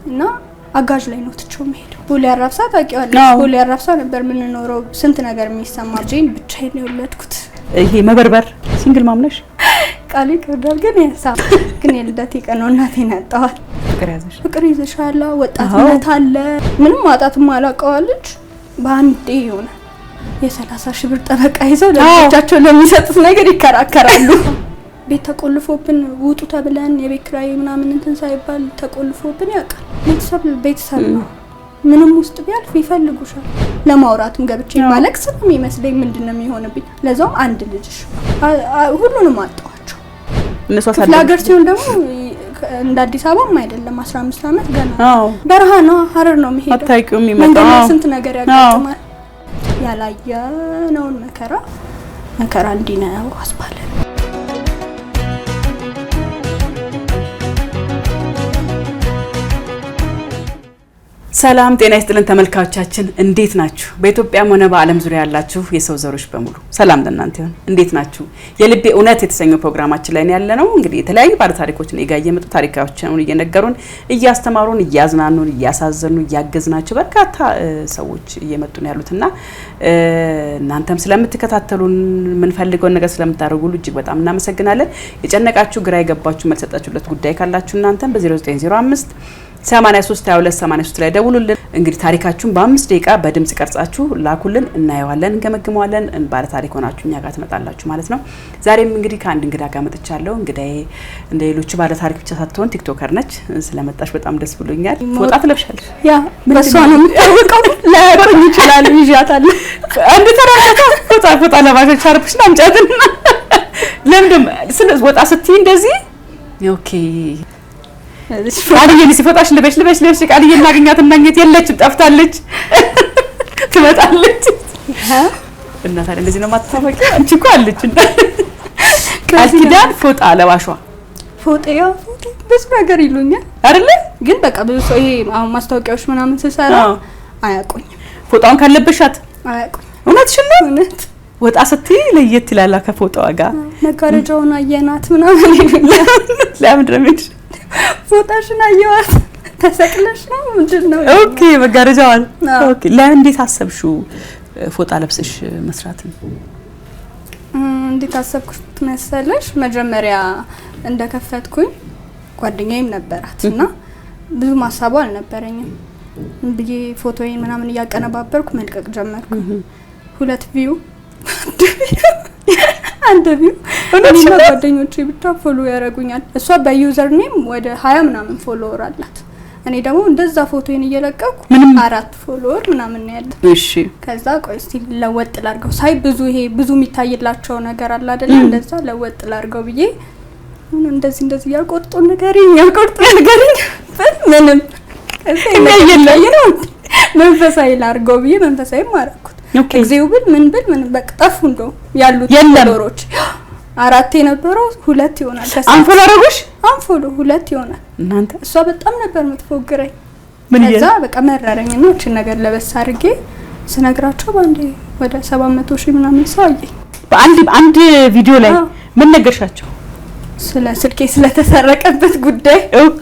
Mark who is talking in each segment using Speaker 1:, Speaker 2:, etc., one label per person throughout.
Speaker 1: እና አጋዥ ላይ ነው ትቼው መሄድ። ቦሌ አራብሳ ታውቂዋለሽ? ቦሌ አራብሳ ነበር ምን ኖረው ስንት ነገር የሚሰማ ልጄን ብቻዬን የወለድኩት።
Speaker 2: ይሄ መበርበር ሲንግል ማምነሽ
Speaker 1: ቃል ይከብዳል ግን ያሳብ ግን የልደቴ ቀን ነው እናቴን ያጣዋል። ፍቅር ይዘሻላ ወጣትነት አለ ምንም ማጣትም አላውቀዋለች በአንዴ ሆነ የ30 ሺህ ብር ጠበቃ ይዘው ለልጆቻቸው ለሚሰጡት ነገር ይከራከራሉ። ቤት ተቆልፎብን ውጡ ተብለን የቤት ኪራይ ምናምን እንትን ሳይባል ተቆልፎብን ያውቃል። ቤተሰብ ነው ምንም ውስጥ ቢያልፍ ይፈልጉሻል። ለማውራትም ገብቼ ማለቅ ስለሚመስለኝ ምንድነው የሚሆንብኝ? ለዛውም አንድ ልጅሽ ሁሉንም አጣዋቸው።
Speaker 2: እነሱ አሳደጉ
Speaker 1: ለሀገር ሲሆን ደግሞ እንደ አዲስ አበባም አይደለም 15 አመት ገና በረሃ ነው ሀረር ነው የሚሄደው።
Speaker 2: አታውቂውም ይመጣው
Speaker 1: ስንት ነገር ያጋጥማል። ያላየነውን መከራ እንዲህ ነው አስባለ።
Speaker 2: ሰላም ጤና ይስጥልን ተመልካቾቻችን እንዴት ናችሁ? በኢትዮጵያም ሆነ በዓለም ዙሪያ ያላችሁ የሰው ዘሮች በሙሉ ሰላም ለእናንተ ይሁን። እንዴት ናችሁ? የልቤ እውነት የተሰኘው ፕሮግራማችን ላይ ያለነው እንግዲህ የተለያዩ ባለ ታሪኮችን እየመጡ ታሪካቸውን እየነገሩን እያስተማሩን እያዝናኑን እያሳዘኑ እያገዝናቸው በርካታ ሰዎች እየመጡ ነው ያሉትና እናንተም ስለምትከታተሉን ምን ፈልገው ነገር ስለምታደርጉ እጅግ በጣም እናመሰግናለን። የጨነቃችሁ ግራ የገባችሁ መልስ ሰጣችሁለት ጉዳይ ካላችሁ እናንተም በ0905 832283 ላይ ደውሉልን። እንግዲህ ታሪካችሁን በ5 ደቂቃ በድምጽ ቀርጻችሁ ላኩልን፣ እናየዋለን፣ እንገመግመዋለን። ባለ ታሪክ ሆናችሁ እኛ ጋር ትመጣላችሁ ማለት ነው። ዛሬም እንግዲህ ከአንድ እንግዳ ጋር መጥቻለሁ። እንግዳዬ እንደ ሌሎቹ ባለ ታሪክ ብቻ ሳትሆን ቲክቶከር ነች። ስለመጣሽ በጣም ደስ ብሎኛል። ፎጣ ትለብሻለሽ?
Speaker 1: ያ በሷ ነው የምታወቀው። ላያቆኝ ይችላል ይዣታል። አንድ ተራራታ ፎጣ ለባሾች አርብሽ ነው አምጫትና ለምንድም ወጣ ስትይ እንደዚህ ኦኬ ቃልዬ ሲፈጣሽ ልበሽ ቃልዬ እናገኛት እናገኘት የለችም ጠፍታለች ትመጣለች እና ታዲያ እንደዚህ ነው ማታወቂው አንቺ እኮ አለች እና ቃል ኪዳን ፎጣ ለባሿ ፎጣው ብዙ ነገር ይሉኛል አይደለ ግን በቃ ብዙ ሰው ይሄ አሁን ማስታወቂያዎች ምናምን ሲሰራ አያቆኝም ፎጣውን ካለበሻት አያቆኝም እውነትሽን ነው እውነት ወጣ ስትይ ለየት ይላል ከፎጣዋ ጋር መጋረጃውን አየናት ምናምን ይሉኛል ለምን ድረምሽ ፎጣሽን አየዋት ተሰቅለሽ ነው ምንድነው? ኦኬ መጋረጃዋን ኦኬ ለእንዴት አሰብሽው ፎጣ ለብሰሽ መስራትን? እንዴት አሰብኩት መሰለሽ መጀመሪያ እንደከፈትኩኝ ጓደኛዬም ነበራትና ብዙ ማሳቡ አልነበረኝም እንዴ ፎቶዬን ምናምን ያቀነባበርኩ መልቀቅ ጀመርኩ 2 ቪው አንድ ቪው እኔ ጓደኞቼ ብቻ ፎሎ ያረጉኛል። እሷ በዩዘር ኔም ወደ 20 ምናምን ፎሎወር አላት። እኔ ደግሞ እንደዛ ፎቶዬን እየለቀኩ 4 ፎሎወር ምናምን ያለ። እሺ ከዛ ቆይ እስቲ ለወጥ ላርገው ሳይ ብዙ የሚታይላቸው ነገር አለ አይደል? እንደዛ ለወጥ ላርገው ብዬ እንደዚህ ያቆርጦ ነገርኝ ምንም ከዛ መንፈሳዊ ላርገው ብዬ መንፈሳዊ ማረኩት። እግዚአብሔር ምን በቅጣፉ እንደው ያሉት ፎሎወሮች 4 የነበረው 2 ይሆናል። አንፎሎ አረጉሽ? አንፎሎ 2 ይሆናል። እናንተ እሷ በጣም ነበር የምትፎግረኝ። ከዛ በቃ መረረኝና እቺ ነገር ለበስ አድርጌ ስነግራቸው ባንዴ ወደ 700,000 ምናምን ሰው አየኝ በአንድ ቪዲዮ ላይ። ምን ነገርሻቸው? ስለ ስልኬ ስለተሰረቀበት ጉዳይ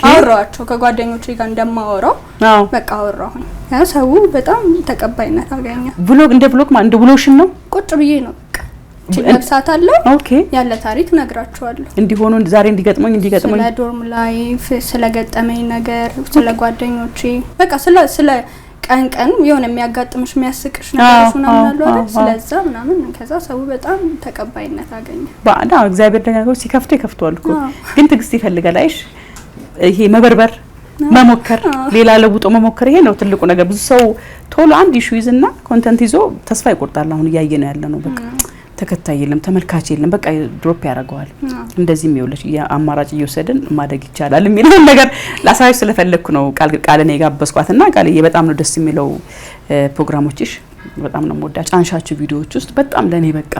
Speaker 1: አወራቸው ከጓደኞቼ ጋር እንደማወራው በቃ አወራሁኝ። ያው ሰው በጣም ተቀባይነት አገኘ። እንደ ብሎሽን ነው ቁጭ ብዬ ነው በቃ ለብሳት አለ ኦኬ ያለ ታሪክ ነግራቸዋለሁ። እንዲሆኑ ዛሬ እንዲገጥመኝ ስለ ዶርም ላይፍ ስለገጠመኝ ነገር ስለ ጓደኞቼ በቃ ስለ ቀን የሆነ የሚያጋጥምሽ የሚያስቅሽ ነገሮች ምናምን አሉ አይደል? ስለዛ ምናምን ከዛ ሰው በጣም ተቀባይነት አገኘ። ባዳ እግዚአብሔር ደጋግሞ ይከፍተዋል እኮ ግን ትግስት ይፈልጋል። አይሽ ይሄ መበርበር መሞከር ሌላ ለውጦ መሞከር ይሄ ነው ትልቁ ነገር። ብዙ ሰው ቶሎ አንድ ኢሹ ይዝና ኮንተንት ይዞ ተስፋ ይቆርጣል። አሁን ያየነው ያለ ነው በቃ ተከታይ የለም ተመልካች የለም በቃ ድሮፕ ያደርገዋል። እንደዚህም ይወለሽ አማራጭ እየወሰድን ማደግ ይቻላል የሚለው ነገር ላሳይሽ ስለፈለኩ ነው ቃልን የጋበዝኳትና ቃልዬ በጣም ነው ደስ የሚለው ፕሮግራሞችሽ በጣም ነው የምወዳቸው። ጫንሻችሁ ቪዲዮዎች ውስጥ በጣም ለኔ በቃ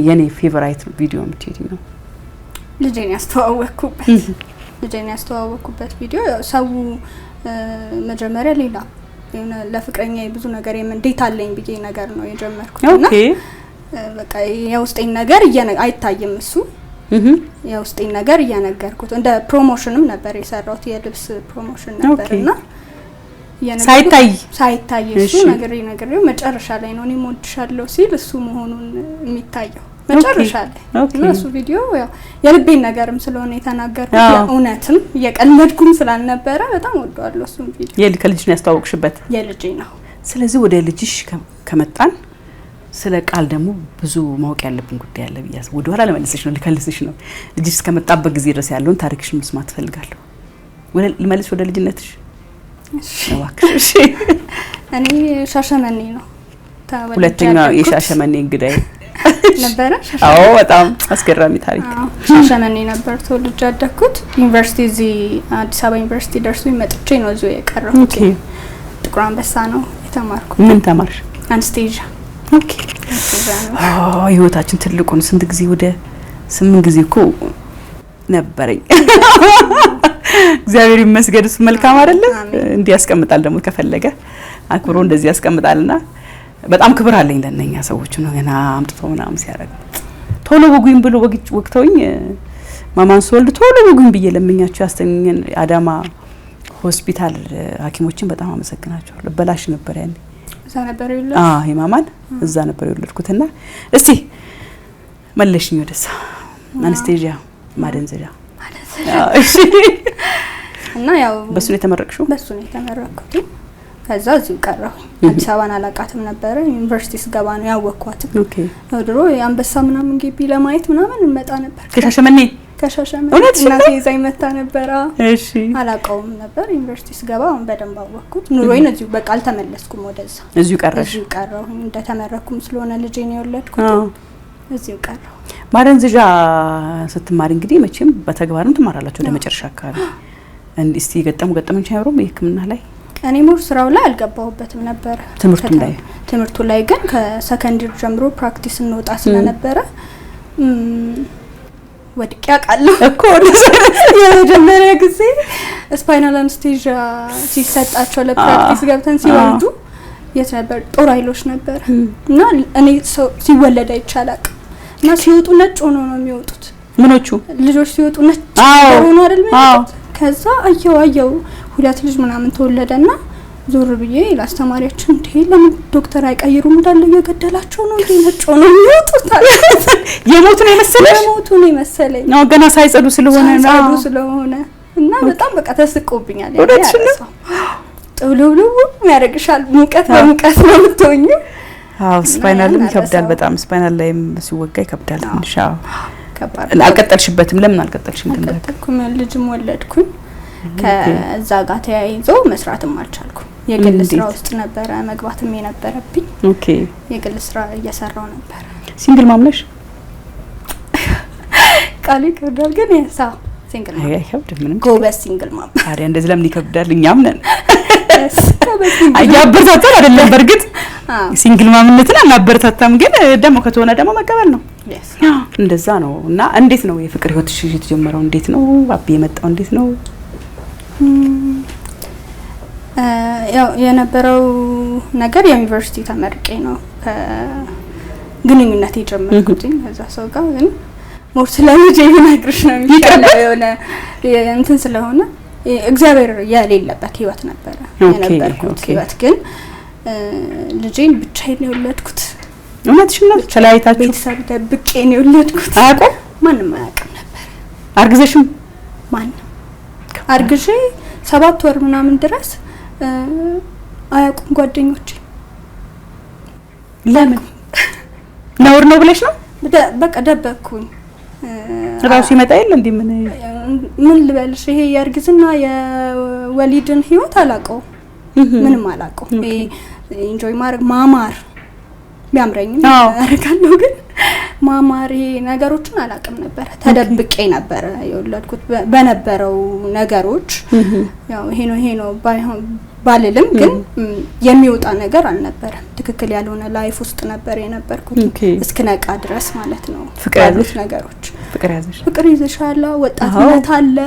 Speaker 1: የኔ ፌቨራይት ቪዲዮ ነው ልጄን ያስተዋወቅኩበት ቪዲዮ። ሰው መጀመሪያ ሌላ ለፍቅረኛ ብዙ ነገር እንዴት አለኝ ብዬ ነገር ነው የጀመርኩትና በቃ የውስጤን ነገር አይታይም እሱ የውስጤን ነገር እያነገርኩት እንደ ፕሮሞሽንም ነበር የሰራሁት የልብስ ፕሮሞሽን ነበርና ሳይታይ እሱ ነገሬው መጨረሻ ላይ ነው እኔ ሞድሻለሁ ሲል እሱ መሆኑን የሚታየው መጨረሻ ላይ እና እሱ ቪዲዮ ያው የልቤን ነገርም ስለሆነ የተናገርኩት የእውነትም የቀለድኩም ስላልነበረ በጣም ወደዋለሁ እሱን ቪዲዮ።
Speaker 2: ከልጅሽ ነው ያስተዋወቅሽበት?
Speaker 1: የልጄ ነው። ስለዚህ
Speaker 2: ወደ ልጅሽ ከመጣን ስለ ቃል ደግሞ ብዙ ማወቅ ያለብን ጉዳይ አለ ብያስ ወደ ኋላ ለመለስሽ ነው ልከልስሽ ነው። ልጅሽ እስከመጣበት ጊዜ ድረስ ያለውን ታሪክሽን መስማት ፈልጋለሁ። ልመልስ ወደ ልጅነትሽ? እሺ እኔ
Speaker 1: ሻሸመኔ ነው
Speaker 2: ሁለተኛ የሻሸመኔ እንግዳይ
Speaker 1: ነበረ።
Speaker 2: አዎ በጣም አስገራሚ ታሪክ።
Speaker 1: ሻሸመኔ ነበር ተወልጄ ያደግኩት። ዩኒቨርሲቲ እዚህ አዲስ አበባ ዩኒቨርሲቲ ደርሶኝ መጥቼ ነው እዚሁ የቀረሁት። ጥቁር አንበሳ ነው የተማርኩት።
Speaker 2: ምን ተማርሽ?
Speaker 1: አንስቴዥያ።
Speaker 2: ኦኬ። ህይወታችን ትልቁን ስንት ጊዜ ወደ 8 ጊዜ እኮ ነበረኝ። እግዚአብሔር ይመስገን እሱ መልካም አይደለ? እንዲህ ያስቀምጣል ደግሞ ከፈለገ አክብሮ እንደዚህ ያስቀምጣልና በጣም ክብር አለኝ ለነኛ ሰዎች ነው ገና አምጥተው ምናምን ሲያደርግ ቶሎ ወጉኝ ብሎ ወቅተውኝ ማማን ሶልድ ቶሎ ወጉኝ ብዬ ለምኛቸው ያስተኛን አዳማ ሆስፒታል ሐኪሞችን በጣም አመሰግናቸዋለሁ። በላሽ ነበር ያኔ
Speaker 1: እዛ ነበር የወለድኩት።
Speaker 2: የማማን እዛ ነበር የወለድኩትና እስቲ መለሽኝ ወደዛ አንስቴዥያ ማደንዘዣ እሺ።
Speaker 1: እና ያው
Speaker 2: በሱ ነው የተመረቅሽው?
Speaker 1: በሱ ነው የተመረቅኩት። ከዛ እዚሁ ቀረሁ። አዲስ አበባን አላቃትም ነበር። ዩኒቨርሲቲ ስገባ ነው ያወቅኳት።
Speaker 2: ኦኬ።
Speaker 1: ድሮ የአንበሳ ምናምን ግቢ ለማየት ምናምን እንመጣ ነበር።
Speaker 2: ከሻሸመኔ
Speaker 1: እናቴ ይዛኝ መታ ነበር።
Speaker 2: እሺ።
Speaker 1: አላቀውም ነበር። ዩኒቨርሲቲ ስገባ አሁን በደንብ አወቅኩት። ኑሮዬን እዚሁ በቃ አልተመለስኩም ወደዛ።
Speaker 2: እዚሁ ቀረሽ?
Speaker 1: እዚሁ ቀረሁ። እንደተመረኩም ስለሆነ ልጄን የወለድኩት እዚሁ ቀረሁ።
Speaker 2: ማደንዘዣ ስትማሪ እንግዲህ መቼም በተግባርም ትማራላችሁ ወደ መጨረሻ አካባቢ። እስቲ ገጠመኝ አይኖርም የህክምና ላይ?
Speaker 1: እኔ ሞር ስራው ላይ አልገባሁበትም ነበር። ትምህርቱ ላይ ግን ከሰከንደሪ ጀምሮ ፕራክቲስ እንወጣ ስለነበረ ወድቄ አውቃለሁ እኮ። የመጀመሪያ ጊዜ ስፓይናል አንስቴዥያ ሲሰጣቸው ለፕራክቲስ ገብተን ሲወልዱ የት ነበር? ጦር ኃይሎች ነበር እና እኔ ሰው ሲወለድ አይቻላቅ እና ሲወጡ ነጭ ሆኖ ነው የሚወጡት።
Speaker 2: ምኖቹ ልጆች
Speaker 1: ሲወጡ ነጭ ሆኖ አይደል የሚወጡት? ከዛ አየው ሁለት ልጅ ምናምን ተወለደና ዞር ብዬ ለአስተማሪያችን እንዴ ለምን ዶክተር አይቀይሩም እንዳለ እየገደላቸው ነው እንዴ ነጭ ሆኖ የሚወጡት?
Speaker 2: የሞቱ ነው መሰለኝ
Speaker 1: ነው
Speaker 2: ገና ሳይጸዱ ስለሆነ
Speaker 1: እና በጣም በቃ ተስቆብኛል። ጥብልብልው ያረግሻል። ሙቀት በሙቀት ነው የምትሆኚው።
Speaker 2: ስፓይናልም ይከብዳል በጣም። ስፓይናል ላይም ሲወጋ ይከብዳል ትንሽ። አልቀጠልሽበትም? ለምን አልቀጠልሽም?
Speaker 1: አልቀጠልኩም። ልጅም ወለድኩኝ። ከዛ ጋር ተያይዞ መስራትም አልቻልኩም። የግል ስራ ውስጥ ነበረ መግባትም የነበረብኝ።
Speaker 2: ኦኬ።
Speaker 1: የግል ስራ እየሰራው ነበር።
Speaker 2: ሲንግል ማም ነሽ?
Speaker 1: ቃል ይከብዳል ግን ያሳው ሲንግል ማም
Speaker 2: አይከብድም ምንም።
Speaker 1: ጎበዝ ሲንግል ማም።
Speaker 2: ታዲያ እንደዚህ ለምን ይከብዳል? እኛም ነን አያበረታታም አይደለም። በርግጥ ሲንግል ማምነትን አናበረታታም፣ ግን ደግሞ ከተሆነ ደግሞ መቀበል ነው። እንደዛ ነው። እና እንዴት ነው የፍቅር ህይወትሽ የተጀመረው? እንዴት ነው አቢ የመጣው? እንዴት ነው
Speaker 1: ያው የነበረው ነገር? የዩኒቨርሲቲ ተመርቄ ነው ግንኙነት የጀመርኩት ከዛ ሰው ጋር። ግን ሞር ስለልጄ ብነግርሽ ነው የሚሻለው የሆነ እንትን ስለሆነ እግዚአብሔር የሌለበት ህይወት ነበረ የነበርኩት ህይወት። ግን ልጄን ብቻዬን ነው የወለድኩት።
Speaker 2: እውነትሽን ነው? ተለያይታችሁ?
Speaker 1: ቤተሰብ ደብቄ ነው የወለድኩት።
Speaker 2: አያውቁም?
Speaker 1: ማንም አያውቅም ነበር።
Speaker 2: አርግዘሽም?
Speaker 1: ማንም አርግዤ 7 ወር ምናምን ድረስ አያውቁም ጓደኞቼ።
Speaker 2: ለምን? ነውር ነው ብለሽ ነው?
Speaker 1: በቃ ደበቅኩኝ።
Speaker 2: ራሱ ይመጣ የለ እንዴ?
Speaker 1: ምን ልበልሽ፣ ይሄ የእርግዝና የወሊድን ህይወት አላውቀው፣ ምንም አላውቀው። ይሄ ኢንጆይ ማድረግ ማማር ቢያምረኝም አረጋለሁ፣ ግን ማማር ይሄ ነገሮችን አላውቅም ነበር። ተደብቄ ነበር የወለድኩት በነበረው ነገሮች። ያው ይሄ ነው ባይሆን ባልልም ግን የሚወጣ ነገር አልነበረም። ትክክል ያልሆነ ላይፍ ውስጥ ነበር የነበርኩት እስከነቃ ድረስ ማለት ነው። ያሉት ነገሮች ፍቅር ይዘሻላ፣ ወጣትነት አለ፣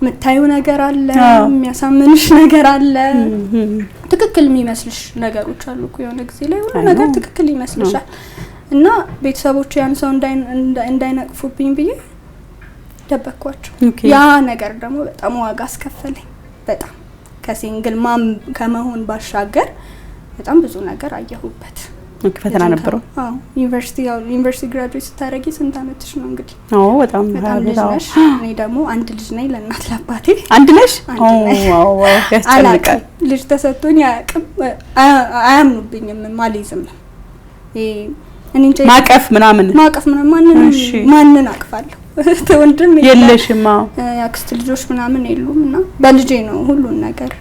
Speaker 1: ምታዩ ነገር አለ፣ የሚያሳምንሽ ነገር አለ፣ ትክክል የሚመስልሽ ነገሮች አሉ እኮ የሆነ ጊዜ ላይ ሁሉ ነገር ትክክል ይመስልሻል። እና ቤተሰቦቼ ያን ሰው እንዳይነቅፉብኝ ብዬ ደበቅኳቸው። ያ ነገር ደግሞ በጣም ዋጋ አስከፈለኝ። በጣም ከሲንግል ማም ከመሆን ባሻገር በጣም ብዙ ነገር አየሁበት።
Speaker 2: ፈተና ነበረው።
Speaker 1: ዩኒቨርሲቲ ግራጁዌት ስታደርጊ ስንት አመትሽ ነው እንግዲህ?
Speaker 2: በጣም
Speaker 1: ልጅ ነሽ። እኔ ደግሞ አንድ ልጅ ነኝ ለእናት ለአባቴ።
Speaker 2: አንድ ነሽ? ያስጨንቃል።
Speaker 1: ልጅ ተሰጥቶኝ አያምኑብኝም። ማሊዝም ነው
Speaker 2: ማቀፍ ምናምን
Speaker 1: ማንን አቅፋለሁ? ወንድም
Speaker 2: የለሽማ?
Speaker 1: ያክስት ልጆች ምናምን የሉም። እና በልጄ ነው ሁሉን ነገር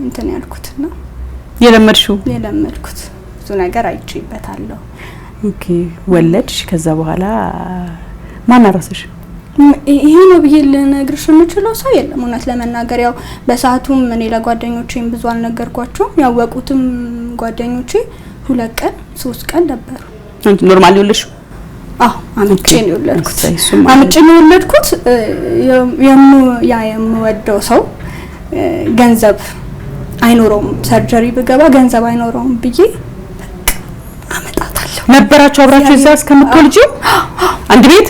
Speaker 1: እንትን ያልኩትና የለመድኩት ብዙ ነገር አይቼበታለሁ።
Speaker 2: ኦኬ ወለድሽ። ከዛ በኋላ ማን አራሰሽ?
Speaker 1: ይሄ ነው ብዬ ልነግርሽ የምችለው ሰው የለም። እውነት ለመናገር ያው በሰዓቱም እኔ ለጓደኞቼም ብዙ አልነገርኳቸውም። ያወቁትም ጓደኞቼ 2 ቀን 3 ቀን ነበሩ።
Speaker 2: አንቺ ኖርማል ይወለድሽው?
Speaker 1: አምጬ ነው የወለድኩት። የምወደው ሰው ገንዘብ አይኖረውም፣ ሰርጀሪ ብገባ ገንዘብ አይኖረውም ብዬ አመጣታለሁ።
Speaker 2: ነበራችሁ አብራችሁ እዛ እስከምትወልጂ አንድ ቤት?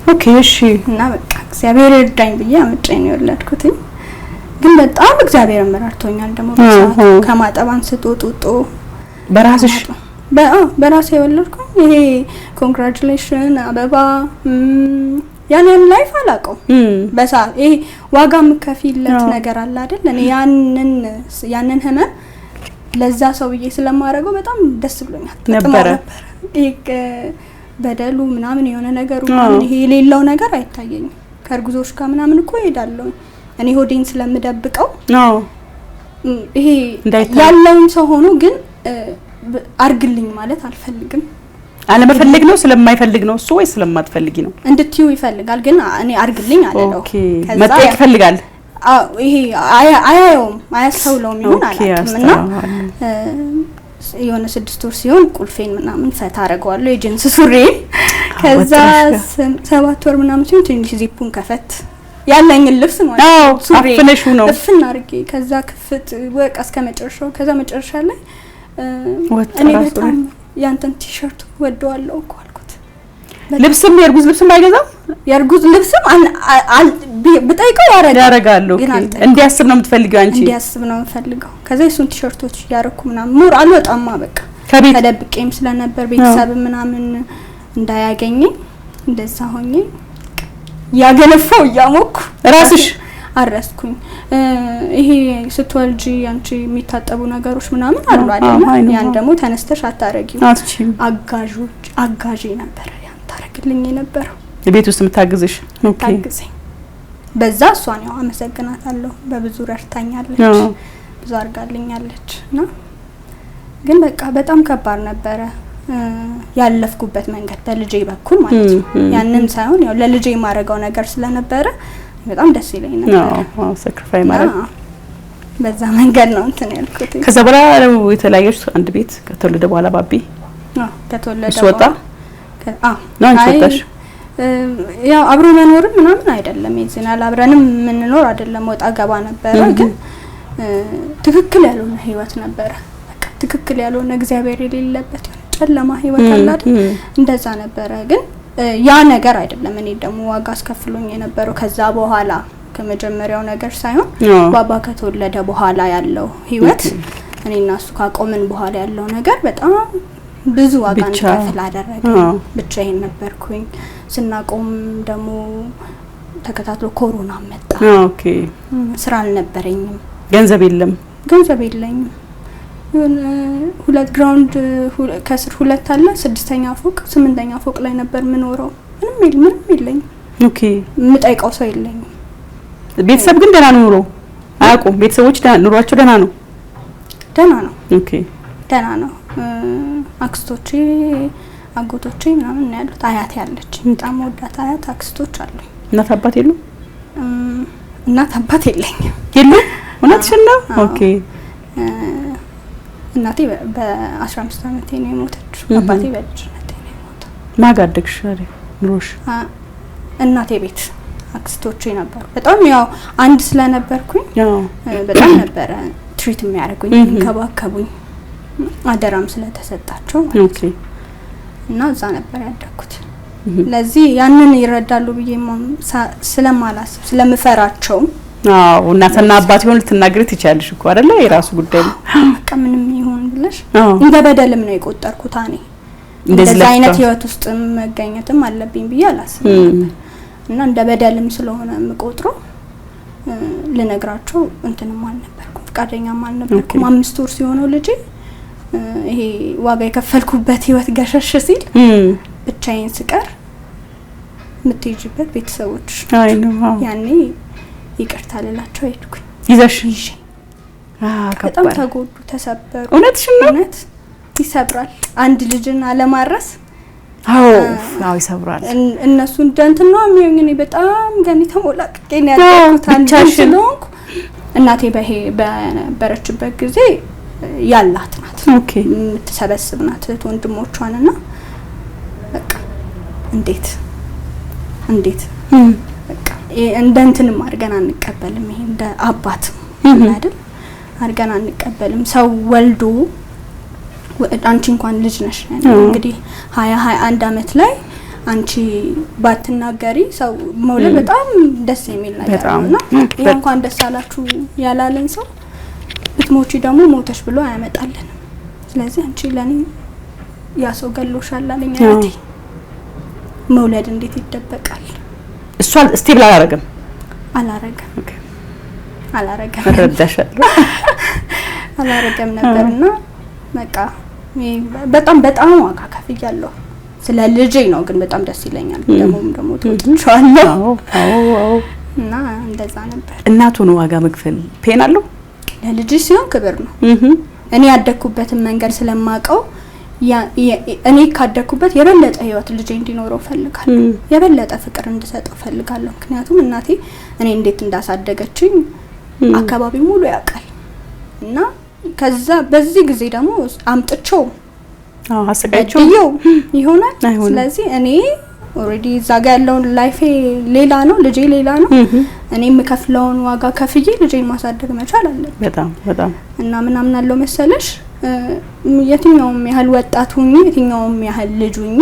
Speaker 2: ኦኬ እሺ።
Speaker 1: እና በቃ እግዚአብሔር ይርዳኝ ብዬ አምጬ ነው የወለድኩት። ግን በጣም እግዚአብሔር መራርቶኛል። ደግሞ ከማጠብ አንስቶ ጡጦ
Speaker 2: በራስሽ
Speaker 1: በራሴ የወለድኩ። ይሄ ኮንግራቹሌሽን አበባ ያን ላይፍ አላውቀው። በሰዓት ይሄ ዋጋ የምከፊለት ነገር አለ አይደል? እኔ ያንን ህመም ለዛ ሰው ብዬ ስለማደርገው በጣም ደስ ብሎኛል ነበር። በደሉ ምናምን የሆነ ነገሩ ምናምን ይሄ የሌለው ነገር አይታየኝም። ከእርጉዞች ጋር ምናምን እኮ እሄዳለሁ እኔ ሆዴን ስለምደብቀው ይሄ ያለውን ሰው ሆኖ ግን አርግልኝ ማለት አልፈልግም።
Speaker 2: አለመፈለግ ነው ስለማይፈልግ ነው እሱ ወይ ስለማትፈልጊ ነው?
Speaker 1: እንድትዩ ይፈልጋል ግን እኔ አርግልኝ አለለው።
Speaker 2: መጠየቅ ይፈልጋል።
Speaker 1: ይሄ አያስተውለውም ይሆን አላውቅምና የሆነ 6 ወር ሲሆን ቁልፌን ምናምን ፈታ አደርገዋለሁ የጂንስ ሱሪ። ከዛ 7 ወር ምናምን ሲሆን ትንሽ ዚፑን ከፈት ያለኝን ልብስ ማለት ነው ሱሪ
Speaker 2: አፍነሹ ነው
Speaker 1: እፍና አድርጌ ከዛ ክፍት ወቅ እስከ መጨረሻው። ከዛ መጨረሻ ላይ እኔ በጣም ያንተን ቲሸርት ወደዋለሁ እኮ አልኩት።
Speaker 2: ልብስም የርጉዝ ልብስም አይገዛም?
Speaker 1: የርጉዝ ልብስም ብጠይቀው ያረጋሉ።
Speaker 2: እንዲያስብ ነው የምትፈልጊው አንቺ?
Speaker 1: እንዲያስብ ነው የምፈልገው። ከዛ እሱን ቲሸርቶች ያረኩ ምናምን ሙር አልወጣማ በቃ ተደብቄም ስለነበር ቤተሰብ ምናምን እንዳያገኘኝ እንደዛ ሆኜ ያገነፈው ያሞኩ ራስሽ አረስኩኝ። ይሄ ስትወልጂ አንቺ የሚታጠቡ ነገሮች ምናምን አሉ አይደል? ያን ደግሞ ተነስተሽ አታረጊው። አጋዢ ነበር ያን ታረግልኝ የነበረው
Speaker 2: ቤት ውስጥ የምታግዝሽ። ኦኬ
Speaker 1: ታግዘኝ። በዛ እሷን ያው አመሰግናታለሁ። በብዙ ረድታኛለች፣ ብዙ አርጋልኛለች። እና ግን በቃ በጣም ከባድ ነበረ ያለፍኩበት መንገድ በልጄ በኩል ማለት ነው። ያንን ሳይሆን ያው ለልጄ የማረጋው ነገር ስለነበረ በጣም ደስ ይለኝ ነበር።
Speaker 2: ሳክሪፋይ ማድረግ
Speaker 1: በዛ መንገድ ነው እንትን ያልኩት።
Speaker 2: ከዛ በኋላ የተለያየሽ አንድ ቤት ከተወለደ በኋላ ባቢ
Speaker 1: ከተወለደ
Speaker 2: ወጣ ነው እንወጣሽ።
Speaker 1: ያው አብሮ መኖርም ምናምን አይደለም ይዝናል አብረንም የምንኖር አይደለም። ወጣ ገባ ነበረ። ግን ትክክል ያልሆነ ህይወት ነበረ። በቃ ትክክል ያልሆነ እግዚአብሔር የሌለበት ጨለማ ህይወት አለ አይደል? እንደዛ ነበረ። ግን ያ ነገር አይደለም እኔ ደግሞ ዋጋ አስከፍሎኝ የነበረው ከዛ በኋላ ከመጀመሪያው ነገር ሳይሆን ባባ ከተወለደ በኋላ ያለው ህይወት እኔና እሱ ካቆምን በኋላ ያለው ነገር በጣም ብዙ ዋጋ እንከፍል አደረገ። ብቻዬን ነበርኩኝ። ስናቆም ደግሞ ተከታትሎ ኮሮና መጣ።
Speaker 2: ኦኬ
Speaker 1: ስራ አልነበረኝም፣
Speaker 2: ገንዘብ የለኝም።
Speaker 1: ሁለት ግራውንድ ከስር ሁለት አለ 6ኛ ፎቅ 8ኛ ፎቅ ላይ ነበር የምኖረው። ምንም የለኝም። ኦኬ የምጠይቀው ሰው የለኝም።
Speaker 2: ቤተሰብ ግን ደህና ኑሮ አያውቁም? ቤተሰቦች ኑሯቸው ደህና ነው? ኦኬ ደህና ነው።
Speaker 1: አክስቶቼ አጎቶቼ ምናምን ነው ያሉት። አያት ያለች በጣም ወዳት አያት አክስቶች አሉኝ።
Speaker 2: እናት አባት የሉ?
Speaker 1: እናት አባት የለኝም።
Speaker 2: እውነትሽን ነው? ኦኬ
Speaker 1: እናቴ በ15 አመቴ ነው የሞተችው። አባቴ በልጅነቴ ነው የሞተው።
Speaker 2: ማጋደግሽ ኑሮሽ?
Speaker 1: እናቴ ቤት አክስቶቼ ነበሩ። በጣም ያው አንድ ስለነበርኩኝ በጣም ነበረ ትሪት የሚያደርጉኝ፣ የሚንከባከቡኝ አደራም ስለተሰጣቸው ማለት ነው። እና እዛ ነበር ያደኩት። ለዚህ ያንን ይረዳሉ ብዬ ስለማላስብ ስለምፈራቸው
Speaker 2: እናትና አባት ይሆን ልትናገሪ ትቻለሽ እኮ አይደለ? የራሱ ጉዳይ ነው።
Speaker 1: በቃ ምንም ይሁን ብለሽ እንደ በደልም ነው የቆጠርኩት። እንደዚህ አይነት ህይወት ውስጥ መገኘትም አለብኝ ብዬ አላስብም እና እንደ በደልም ስለሆነ የምቆጥረው ልነግራቸው እንትንም አልነበርኩም፣ ፈቃደኛም አልነበርኩም። 5 ወር ሲሆነው ልጄ ይሄ ዋጋ የከፈልኩበት ህይወት ገሸሽ ሲል ብቻዬን ስቀር የምትይዥበት ቤተሰቦች ያኔ ይቅርታ ልላቸው ሄድኩኝ።
Speaker 2: ይዘሽ
Speaker 1: በጣም ተጎዱ፣ ተሰበሩ።
Speaker 2: እውነትሽን ነው።
Speaker 1: እውነት ይሰብራል። አንድ ልጅን አለማረስ
Speaker 2: ይሰብራል።
Speaker 1: እነሱ እንደንት ነው የሚሆነኝ። በጣም ገና ተሞላቅቄ ነው ያደረኩት። አንቺን ነው እናቴ በነበረችበት ጊዜ ያላት ናት። የምትሰበስብ ናት ወንድሞቿንና በቃ እንዴት በቃ እንደንትንም አድርገን አንቀበልም። ይሄ እንደ አባት አይደል አድርገን አንቀበልም። ሰው ወልዶ አንቺ እንኳን ልጅ ነሽ እንግዲህ 21 አመት ላይ አንቺ ባትናገሪ ሰው መውለድ በጣም ደስ የሚል ነገር ነውና ይሄ እንኳን ደስ አላችሁ ያላለን ሰው ብትሞቺ ደግሞ ሞተሽ ብሎ አያመጣልንም። ስለዚህ አንቺ ለኔ ያ ሰው ገሎሻል አለኝ አይቴ መውለድ እንዴት ይደበቃል? እሷ
Speaker 2: ስቴብል አላረገም
Speaker 1: አላረገም ነበርና በቃ በጣም ዋጋ ከፍያለሁ። ስለ ልጄ ነው ግን በጣም ደስ ይለኛል። ደግሞ ተወጥቻለሁ። እና እንደዛ ነበር።
Speaker 2: እናቱ ነው ዋጋ መክፈል ፔን አለው።
Speaker 1: ለልጅ ሲሆን ክብር ነው። እኔ ያደኩበትን መንገድ ስለማቀው እኔ ካደኩበት የበለጠ ህይወት ልጄ እንዲኖረው ፈልጋለሁ። የበለጠ ፍቅር እንድሰጠው ፈልጋለሁ። ምክንያቱም እናቴ እኔ እንዴት እንዳሳደገችኝ አካባቢ ሙሉ ያውቃል። እና ከዛ በዚህ ጊዜ ደግሞ አምጥቼው
Speaker 2: አሰቃይቸው
Speaker 1: ይሆናል። ስለዚህ እኔ ኦሬዲ ዛጋ ያለው ላይፌ ሌላ ነው፣ ልጄ ሌላ ነው። እኔ የምከፍለውን ዋጋ ከፍዬ ልጄን ማሳደግ መቻል አለብኝ።
Speaker 2: በጣም
Speaker 1: እና ምናምን አለው መሰለሽ የትኛውም ያህል ወጣት ሁኚ፣ የትኛውም ያህል ልጅ ሁኚ፣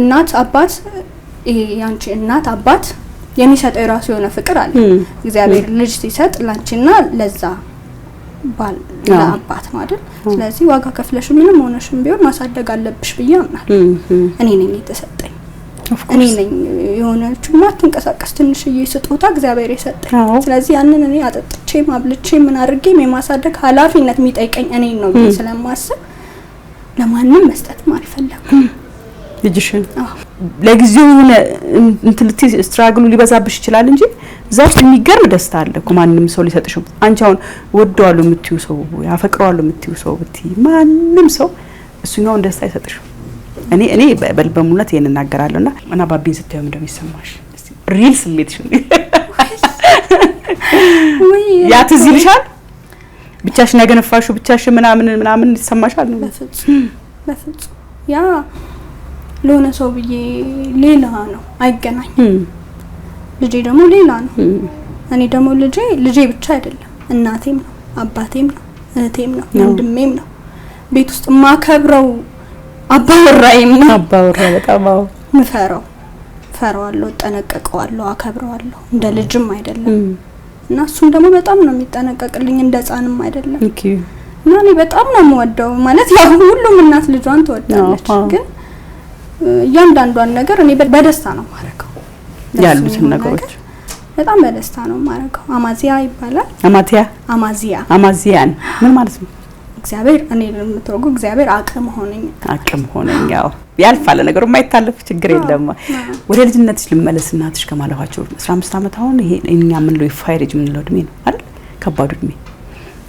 Speaker 1: እናት አባት ያንቺ እናት አባት የሚሰጠው የራሱ የሆነ ፍቅር አለ። እግዚአብሔር ልጅ ሲሰጥ ላንቺና ለዛ ባል ለአባት ነው አይደል? ስለዚህ ዋጋ ከፍለሽ ምንም ሆነሽም ቢሆን ማሳደግ አለብሽ ብዬ አምናለሁ። እኔ ነኝ የተሰጠኝ፣ እኔ ነኝ የሆነች ማትንቀሳቀስ ትንሽዬ ስጦታ እግዚአብሔር የሰጠኝ። ስለዚህ ያንን እኔ አጠጥቼ ማብልቼ ምን አድርጌ የማሳደግ ኃላፊነት የሚጠይቀኝ እኔ ነው ብዬ ስለማስብ ለማንም መስጠትም አልፈለኩም።
Speaker 2: ልጅሽን ለጊዜው ሆነ እንትልቲ ስትራግሉ ሊበዛብሽ ይችላል እንጂ ዛስ የሚገርም ደስታ አለ እኮ ማንንም ሰው ሊሰጥሽ። አንቺ አሁን ወደዋለሁ የምትዩ ሰው ያፈቅረዋለሁ የምትዩ ሰው ብትይ ማንንም ሰው እሱኛውን ደስታ ይሰጥሽ። እኔ በልበሙነት ይናገራለሁና እና ባቢን ስትያም እንደሚሰማሽ ሪል ስሜትሽ ወይ ያ ትዝ ይልሻል? ብቻሽ ነገነፋሹ ብቻሽ ምናምን ይሰማሻል ነው?
Speaker 1: በፍጹም ያ ለሆነ ሰው ብዬ ሌላ ነው አይገናኝም። ልጄ ደግሞ ሌላ ነው። እኔ ደግሞ ልጄ ብቻ አይደለም፣ እናቴም ነው፣ አባቴም ነው፣ እህቴም ነው፣ ወንድሜም ነው። ቤት ውስጥ ማከብረው አባወራዬም ነው።
Speaker 2: በጣም
Speaker 1: ፈራዋለሁ፣ ጠነቀቀዋለሁ፣ አከብረዋለሁ። እንደ ልጅም አይደለም እና እሱም ደግሞ በጣም ነው የሚጠነቀቅልኝ፣ እንደ ህፃንም አይደለም። እና እኔ በጣም ነው የምወደው። ማለት ያው ሁሉም እናት ልጇን ትወዳለች፣ ግን እያንዳንዷን ነገር እኔ በደስታ ነው ማረከው።
Speaker 2: ያሉትን ነገሮች
Speaker 1: በጣም በደስታ ነው ማረከው። አማዚያ ይባላል።
Speaker 2: አማዚያን ምን ማለት ነው?
Speaker 1: እግዚአብሔር እኔ የምትወጉ እግዚአብሔር አቅም ሆነኝ
Speaker 2: ያው ያልፋል ነገሩ የማይታለፍ ችግር የለም። ወደ ልጅነትሽ ልመለስ። እናትሽ ከማለፋቸው 15 አመት አሁን ይሄ እኛ ምን ነው ፋይሬጅ ምን ነው እድሜ ነው አይደል? ከባድ እድሜ።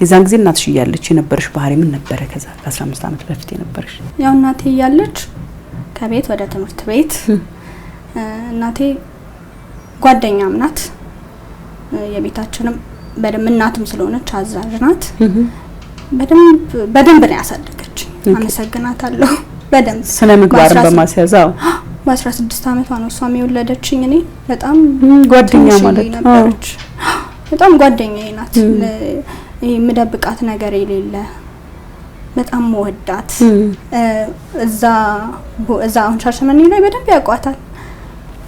Speaker 2: የዛን ጊዜ እናትሽ እያለች የነበረሽ ባህሪ ምን ነበረ? ከዛ ከ15 አመት በፊት የነበረሽ?
Speaker 1: ያው እናቴ እያለች ከቤት ወደ ትምህርት ቤት እናቴ ጓደኛም ናት፣ የቤታችንም በደም እናትም ስለሆነች አዛዥ ናት። በደንብ ነው ያሳደገች። አመሰግናታለሁ። በደንብ
Speaker 2: ስነ ምግባርን በማስያዛው
Speaker 1: በ16 አመቷ ነው እሷም የወለደችኝ። እኔ በጣም
Speaker 2: ጓደኛ ማለት
Speaker 1: ነበረች። በጣም ጓደኛዬ ናት። ይሄ ምደብቃት ነገር የሌለ በጣም ወዳት እዛ አሁን ሻሸመኔ ላይ በደንብ ያውቋታል።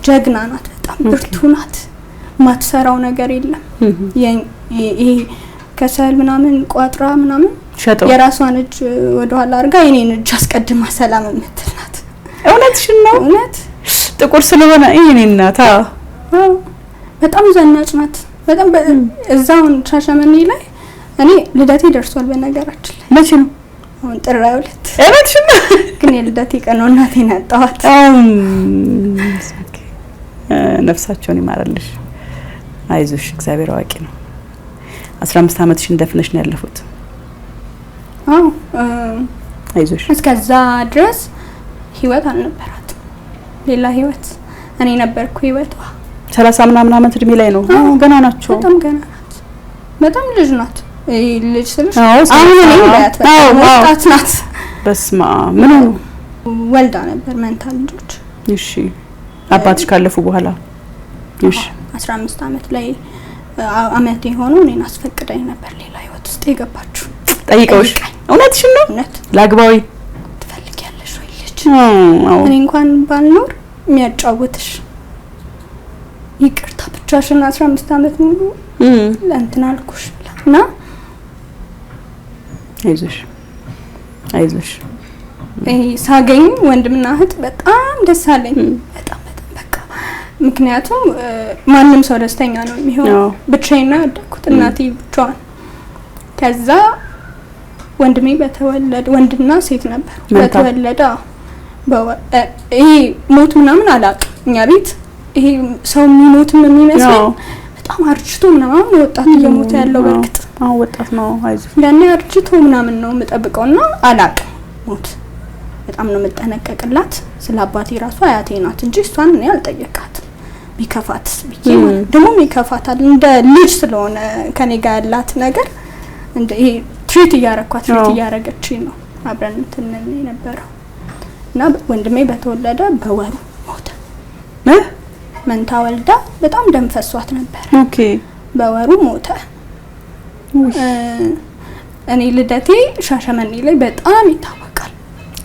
Speaker 1: ጀግና ናት፣ በጣም ብርቱ ናት። ማትሰራው ነገር የለም። ይሄ ከሰል ምናምን ቋጥራ ምናምን የራሷን እጅ ወደ ኋላ አድርጋ የኔን እጅ አስቀድማ ሰላም የምትል ናት።
Speaker 2: እውነትሽን ነው። እውነት ጥቁር ስለሆነ የኔ እናት
Speaker 1: በጣም ዘናጭ ናት። በጣም እዛው ሻሸመኔ ላይ እኔ ልደቴ ደርሷል። በነገራችን ላይ
Speaker 2: መቼ ነው?
Speaker 1: አሁን ጥር 22
Speaker 2: እውነትሽን ነው።
Speaker 1: ግን የልደቴ ቀን ነው እናቴን ያጣኋት።
Speaker 2: ነፍሳቸውን ይማራልሽ። አይዞሽ፣ እግዚአብሔር አዋቂ ነው። 15 አመትሽን ደፍነሽ ነው ያለፉት። አይዞሽ።
Speaker 1: እስከዛ ድረስ ህይወት አልነበራትም፣ ሌላ ህይወት እኔ ነበርኩ ህይወቷ።
Speaker 2: 30 ምናምን አመት እድሜ ላይ ነው። ገና ናቸው።
Speaker 1: በጣም ገና ናት። በጣም ልጅ ናት። ልጅ ስለሽ አሁን እኔ ባያት ወጣት ናት።
Speaker 2: በስማ ምን ነው
Speaker 1: ወልዳ ነበር መንታ ልጆች።
Speaker 2: እሺ አባትሽ ካለፉ በኋላ እሺ
Speaker 1: 15 አመት ላይ አመት የሆነው እኔን አስፈቅዳኝ ነበር ሌላ ህይወት ውስጥ የገባችው።
Speaker 2: ጠይቀውሽ? እውነትሽን ነው?
Speaker 1: እውነት
Speaker 2: ላግባዊ
Speaker 1: ትፈልጊያለሽ ወይ ልጅ? እኔ እንኳን ባልኖር የሚያጫውትሽ ይቅርታ ብቻሽን 15 አመት ሙሉ ለእንትን አልኩሽ እና
Speaker 2: አይዞሽ አይዞሽ።
Speaker 1: ሳገኝ ወንድምና እህት በጣም ደስ አለኝ። በጣም በቃ ምክንያቱም ማንም ሰው ደስተኛ ነው የሚሆነው። ብቻዬን ነው ያደኩት፣ እናቴ ብቻዋን። ከዛ ወንድሜ በተወለደ ወንድና ሴት ነበር በተወለደ ይሄ ሞት ምናምን አላውቅም። እኛ ቤት ይሄ ሰው የሚሞትም የሚመስለው በጣም አርጅቶ ምናምን ወጣት እየሞተ ያለው በርግጥ
Speaker 2: ወጣት ነው። አይዞሽ
Speaker 1: ያኔ አርጅቶ ምናምን ነው የምጠብቀውና አላውቅም ሞት በጣም ነው የምጠነቀቅላት። ስለ አባቴ ራሱ አያቴ ናት እንጂ እሷን እኔ አልጠየቃትም። ቢከፋትስ ብዬ ማለት ደግሞ ይከፋታል እንደ ልጅ ስለሆነ ከኔ ጋር ያላት ነገር እንደ ይሄ ትሪት እያረገችኝ ነው አብረን እንትን የነበረው እና ወንድሜ በተወለደ በወሩ ሞተ። መንታ ወልዳ በጣም ደም ፈሷት ነበር።
Speaker 2: ኦኬ
Speaker 1: በወሩ ሞተ። እኔ ልደቴ ሻሸመኔ ላይ በጣም ይታወቃል።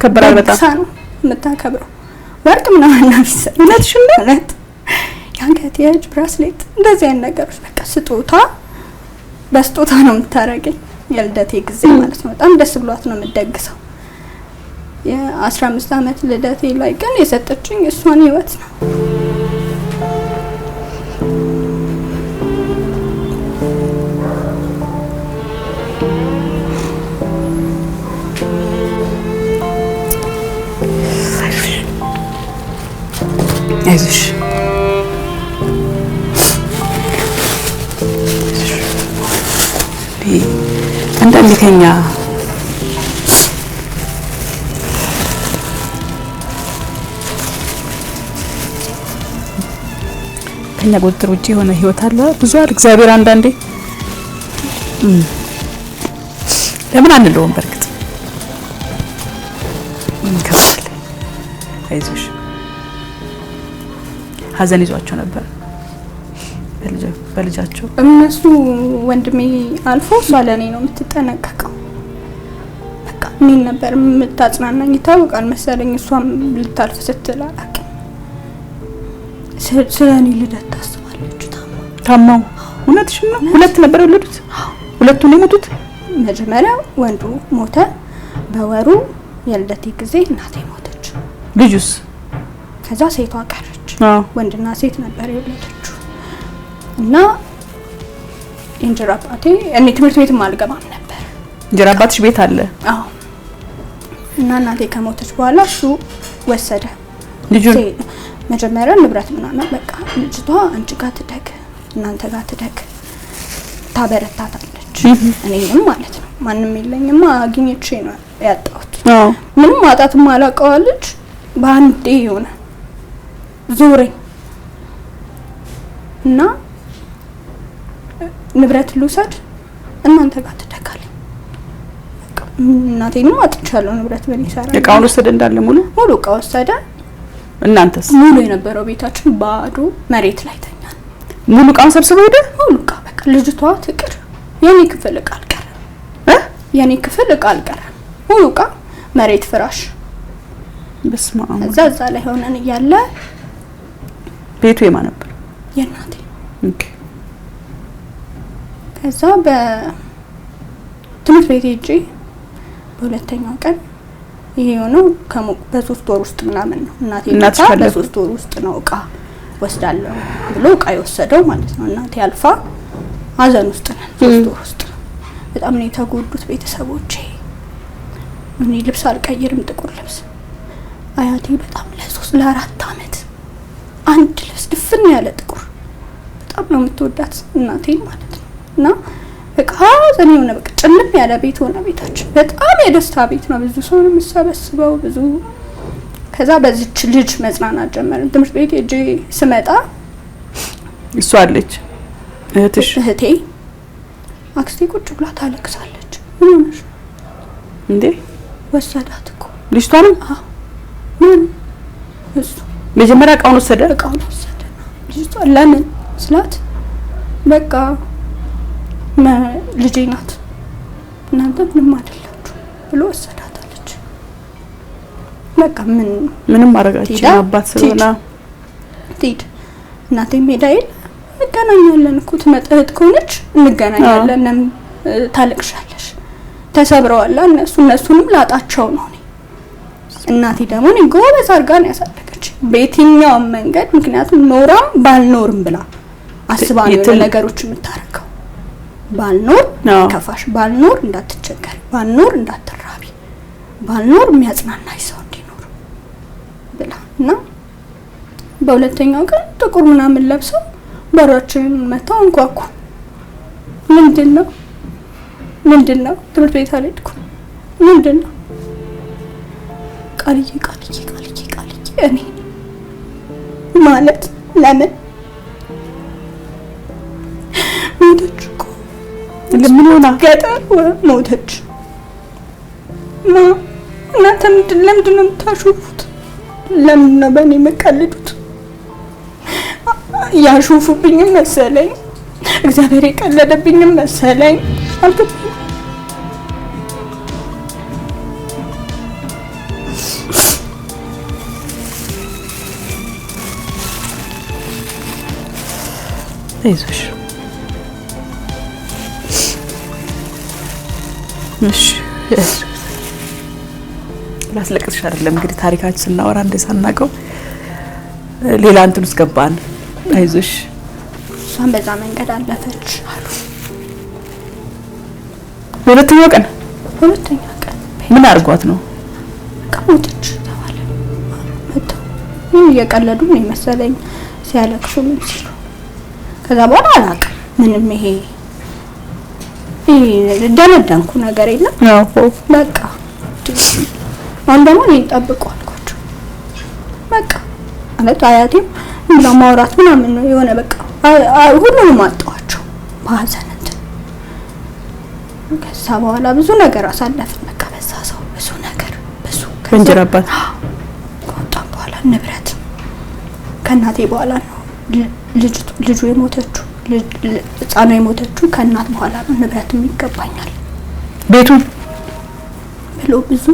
Speaker 2: ከበራል በጣም
Speaker 1: ነው የምታከብረው። ወርቅ ምናምን ነው የሚሰጥ።
Speaker 2: እውነትሽን ነው?
Speaker 1: እውነት የአንገት የእጅ ብራስሌት እንደዚህ አይነት ነገሮች በቃ ስጦታ በስጦታ ነው የምታረገኝ። የልደቴ ጊዜ ማለት ነው በጣም ደስ ብሏት ነው የምትደግሰው። የ15 አመት ልደቴ ላይ ግን የሰጠችኝ እሷን ህይወት ነው።
Speaker 2: አይዞሽ አንዳንዴ ከኛ ቁጥጥር ውጪ የሆነ ህይወት አለ። ብዙ አይደል እግዚአብሔር አንዳንዴ ለምን አንለውም? በርግጥ እንከባለ አይዞሽ። ሀዘን ይዟቸው ነበር በልጃቸው።
Speaker 1: እነሱ ወንድሜ አልፎ እሷ ለኔ ነው የምትጠነቀቀው። በቃ ምን ነበር የምታጽናናኝ ይታወቃል መሰለኝ። እሷም ልታልፍ ስትል አላውቅም ስለኔ ልደት ታስባለች።
Speaker 2: ታማው እውነትሽን ነው? ሁለት ነበር የወለዱት? ሁለቱን የሞቱት?
Speaker 1: መጀመሪያ ወንዱ ሞተ። በወሩ የልደቴ ጊዜ እናቴ ሞተች።
Speaker 2: ልጁስ?
Speaker 1: ከዛ ሴቷ ቀረች። ወንድና ሴት ነበር የወለደችው እና እንጀራ አባቴ እኔ ትምህርት ቤትም አልገባም ነበር።
Speaker 2: እንጀራ አባትሽ ቤት አለ?
Speaker 1: አዎ። እና እናቴ ከሞተች በኋላ እሱ ወሰደ
Speaker 2: ልጁን።
Speaker 1: መጀመሪያ ንብረት ምናምን በቃ ልጅቷ አንቺ ጋር ትደግ እናንተ ጋር ትደግ ታበረታታለች። እኔንም ማለት ነው ማንም የለኝማ አግኝቼ ነው ያጣሁት። ምንም ማጣትም አላውቀዋለች። በአንዴ የሆነ ዞረኝ እና ንብረት ልውሰድ እናንተ ጋር ትደጋለኝ። በቃ እናቴንም አጥቻለሁ። ንብረት ምን ይሰራል?
Speaker 2: እቃውን ወሰደ እንዳለ ሙሉ
Speaker 1: እቃ ወሰደ።
Speaker 2: እናንተስ?
Speaker 1: ሙሉ የነበረው ቤታችን ባዶ መሬት ላይ ተኛን።
Speaker 2: ሙሉ እቃውን ሰብስበው ሄደ።
Speaker 1: ሙሉ እቃ በቃ ልጅቷ ትቅር የኔ ክፍል እቃ አልቀረም። የኔ ክፍል እቃ አልቀረም። ሙሉ ዕቃ መሬት ፍራሽ
Speaker 2: በስመ አብ
Speaker 1: እዛ ላይ ሆነን እያለ
Speaker 2: ቤቱ የማን ነበር?
Speaker 1: የእናቴ።
Speaker 2: ኦኬ።
Speaker 1: ከዛ በትምህርት ቤት ሄጄ በሁለተኛው ቀን ይሄ የሆነው በ3 ወር ውስጥ ምናምን ነው እናቴ በ3 ወር ውስጥ ነው ዕቃ ወስዳለሁ ብሎ ዕቃ የወሰደው ማለት ነው። እናቴ አልፋ ሀዘን ውስጥ ነን 3 ወር ውስጥ በጣም ነው የተጎዱት ቤተሰቦቼ። እኔ ልብስ አልቀይርም ጥቁር ልብስ። አያቴ በጣም ለ4 አመት አንድ ልብስ ድፍን ያለ ጥቁር በጣም ነው የምትወዳት እናቴን ማለት ነው። እና በቃ ሀዘን የሆነ በቃ ጭልም ያለ ቤት ሆነ ቤታችን። በጣም የደስታ ቤት ነው፣ ብዙ ሰው ነው የሚሰበስበው ብዙ። ከዛ በዚች ልጅ መጽናናት ጀመርን። ትምህርት ቤት ሄጄ ስመጣ
Speaker 2: እሷ አለች እህቴ
Speaker 1: አክስቴ ቁጭ ብላ ታለቅሳለች። ምን ሆነሽ
Speaker 2: እንዴ?
Speaker 1: ወሰዳት እኮ
Speaker 2: ልጅቷን።
Speaker 1: ምን እሱ
Speaker 2: መጀመሪያ ዕቃውን ወሰደ።
Speaker 1: ልጅቷ ለምን ስላት በቃ ልጄ ናት እናንተ ምንም አይደላችሁ ብሎ ወሰዳታለች። በቃ ምንም ማረጋችሁ አባት ስለሆነ ትሄድ እናቴ ሜዳ ይል እንገናኛለን እኮ ትመጣት ከሆነች እንገናኛለን። ታለቅሻለሽ ተሰብረዋል እነሱንም ላጣቸው ነው። እናቴ ደግሞ ጎበዝ አድርጋ ነው ያሳደገች በየትኛውም መንገድ። ምክንያቱም ኖራም ባልኖርም ብላ አስባ ነው ነገሮች የምታረገው። ባልኖር ከፋሽ፣ ባልኖር እንዳትቸገር፣ ባልኖር እንዳትራቢ፣ ባልኖር የሚያጽናናኝ ሰው እንዲኖር ብላ እና በሁለተኛው ቀን ጥቁር ምናምን ለብሰው በራችንን መታው አንኳኩ። ምንድነው ትምህርት ቤት አልሄድኩም። ምንድነው ቃልዬ እኔ ማለት ለምን ሞተች እኮ ለምን ሆነ ገጠር ሞተች። እናንተ ለምንድን ነው የምታሾፉት? ለምን ነው በእኔ የምትቀልዱት? ያሾፉብኝም መሰለኝ እግዚአብሔር የቀለደብኝም መሰለኝ አልገባኝም።
Speaker 2: አይዞሽ እሺ ላስለቅስሽ አይደለም እንግዲህ ታሪካችን ስናወራ እንደሳናቀው ሌላ እንትን ውስጥ ገባን። አይዞሽ
Speaker 1: እሷን በዛ መንገድ አለፈች አሉ።
Speaker 2: ሁለተኛው ቀን ምን አድርጓት ነው
Speaker 1: ሞተች ተባለ። ምን እየቀለዱ ነው መሰለኝ ሲያለቅሱ ምን ሲሉ። ከዛ በኋላ አላውቅም ምንም ይሄ ደመደምኩ ነገር የለም። በቃ አሁን ደግሞ እኔን ጠብቁ አልኳቸው። በቃ ማለት አያቴም ለማውራት ምናምን ነው የሆነ በቃ ሁሉንም አጣኋቸው በሀዘን እንትን። ከዛ በኋላ ብዙ ነገር አሳለፍን። በቃ በዛ ሰው ብዙ ነገር
Speaker 2: ከእንጀራ አባት
Speaker 1: ከወጣን በኋላ ንብረት ከእናቴ በኋላ ነው ልጁ የሞተችው። ህፃኗ የሞተችው ከእናት በኋላ ነው። ንብረትም ይገባኛል
Speaker 2: ቤቱ
Speaker 1: ብሎ ብዙ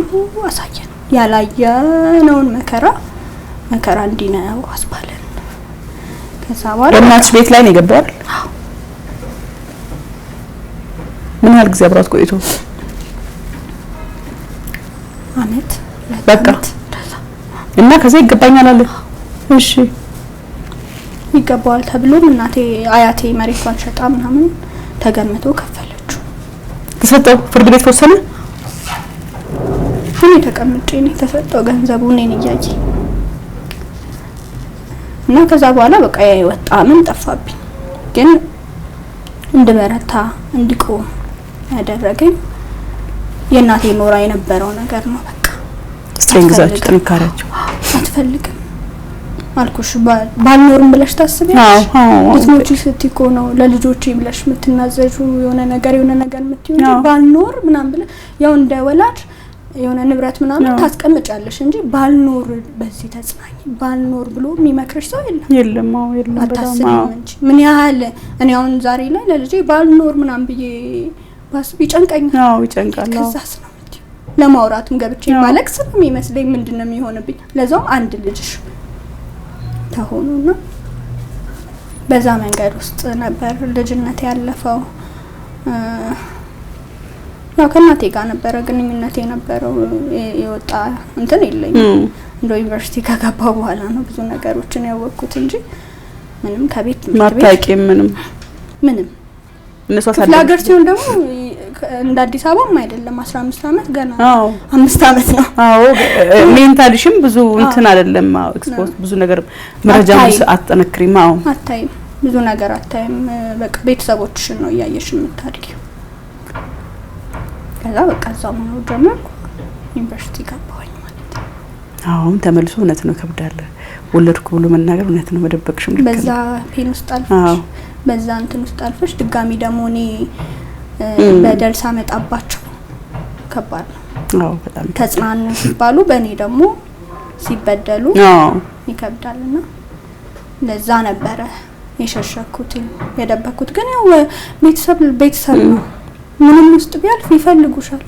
Speaker 1: አሳየን። ያላየነውን መከራ እንዲህ ነው አስባለን። ከዛ በኋላ
Speaker 2: በእናትሽ ቤት ላይ ነው የገባው አይደል? ምን ያህል ጊዜ አብራት ቆይቶ?
Speaker 1: አመት
Speaker 2: በቃ እና ከዛ ይገባኛል አለ። እሺ
Speaker 1: ይገባዋል ተብሎም እናቴ አያቴ መሬቷን ሸጣ ምናምን ተገምቶ ከፈለችው።
Speaker 2: ተሰጠው ፍርድ ቤት ወሰነ።
Speaker 1: እኔ ተቀምጬ ነው ተሰጠው ገንዘቡ እኔን እያየ እና ከዛ በኋላ በቃ ወጣ ምን ጠፋብኝ። ግን እንድበረታ እንዲቆም ያደረገኝ የእናቴ ኖራ የነበረው ነገር ነው። በቃ
Speaker 2: ስትሬንግዛችሁ ጥንካሬያችሁ
Speaker 1: አትፈልግም አልኩሽ። ባልኖርም ብለሽ ታስቢያለሽ? ልትሞቺ ስትይ እኮ ነው ለልጆቼ ብለሽ የምትናዘዡ የሆነ ነገር የምትይው። ባልኖር ምናምን ብለሽ ያው እንደ ወላጅ የሆነ ንብረት ምናምን ታስቀምጫለሽ እንጂ ባልኖር በዚህ ተጽናኝ ባልኖር ብሎ የሚመክርሽ ሰው የለም። አታስቢም እንጂ ምን ያህል እኔ አሁን ዛሬ ላይ ለልጄ ባልኖር ምናምን ብዬ ባስብ ይጨንቀኛል።
Speaker 2: ይጨንቃል።
Speaker 1: ከዛስ ነው የምትይው ለማውራትም ገብቼ ማለቅስ ነው የሚመስለኝ። ምንድነው የሚሆንብኝ? ለዛው አንድ ልጅሽ ተሆኑና በዛ መንገድ ውስጥ ነበር ልጅነት ያለፈው። ያው ከእናቴ ጋር ነበረ ግንኙነት የነበረው። የወጣ እንትን የለኝም። እንደ ዩኒቨርሲቲ ከገባሁ በኋላ ነው ብዙ ነገሮችን ያወቅኩት እንጂ ምንም ከቤት
Speaker 2: ማታውቂም ምንም
Speaker 1: እነሱ አሳደገ ሲሆን ደግሞ እንደ አዲስ አበባም አይደለም 15 አመት ገና 5 አመት ነው።
Speaker 2: ሜንታሊሽም ብዙ እንትን አይደለም። ኤክስፖዝ ብዙ ነገር መረጃም አትጠነክሪም።
Speaker 1: አታይም፣ ብዙ ነገር አታይም። በቃ ቤተሰቦችሽን ነው እያየሽ የምታድጊው። ከዛ በቃ እዛው ነው ጀመርኩ። ዩኒቨርሲቲ ገባሁኝ ማለት ነው።
Speaker 2: ተመልሶ እውነት ነው ከብዳለ ወለድኩ ብሎ መናገር እውነት ነው። መደበቅሽም ልክ
Speaker 1: በዛ ፔን ውስጥ አልፈሽ በዛ እንትን ውስጥ አልፈሽ ድጋሚ ደግሞ እኔ በደል ሳመጣባቸው ከባድ ነው።
Speaker 2: በጣም
Speaker 1: ተጽናኑ ሲባሉ በእኔ ደግሞ ሲበደሉ ይከብዳልና ለዛ ነበረ የሸሸኩት የደበኩት። ግን ያው ቤተሰብ ነው። ምንም ውስጥ ቢያልፍ ይፈልጉሻል።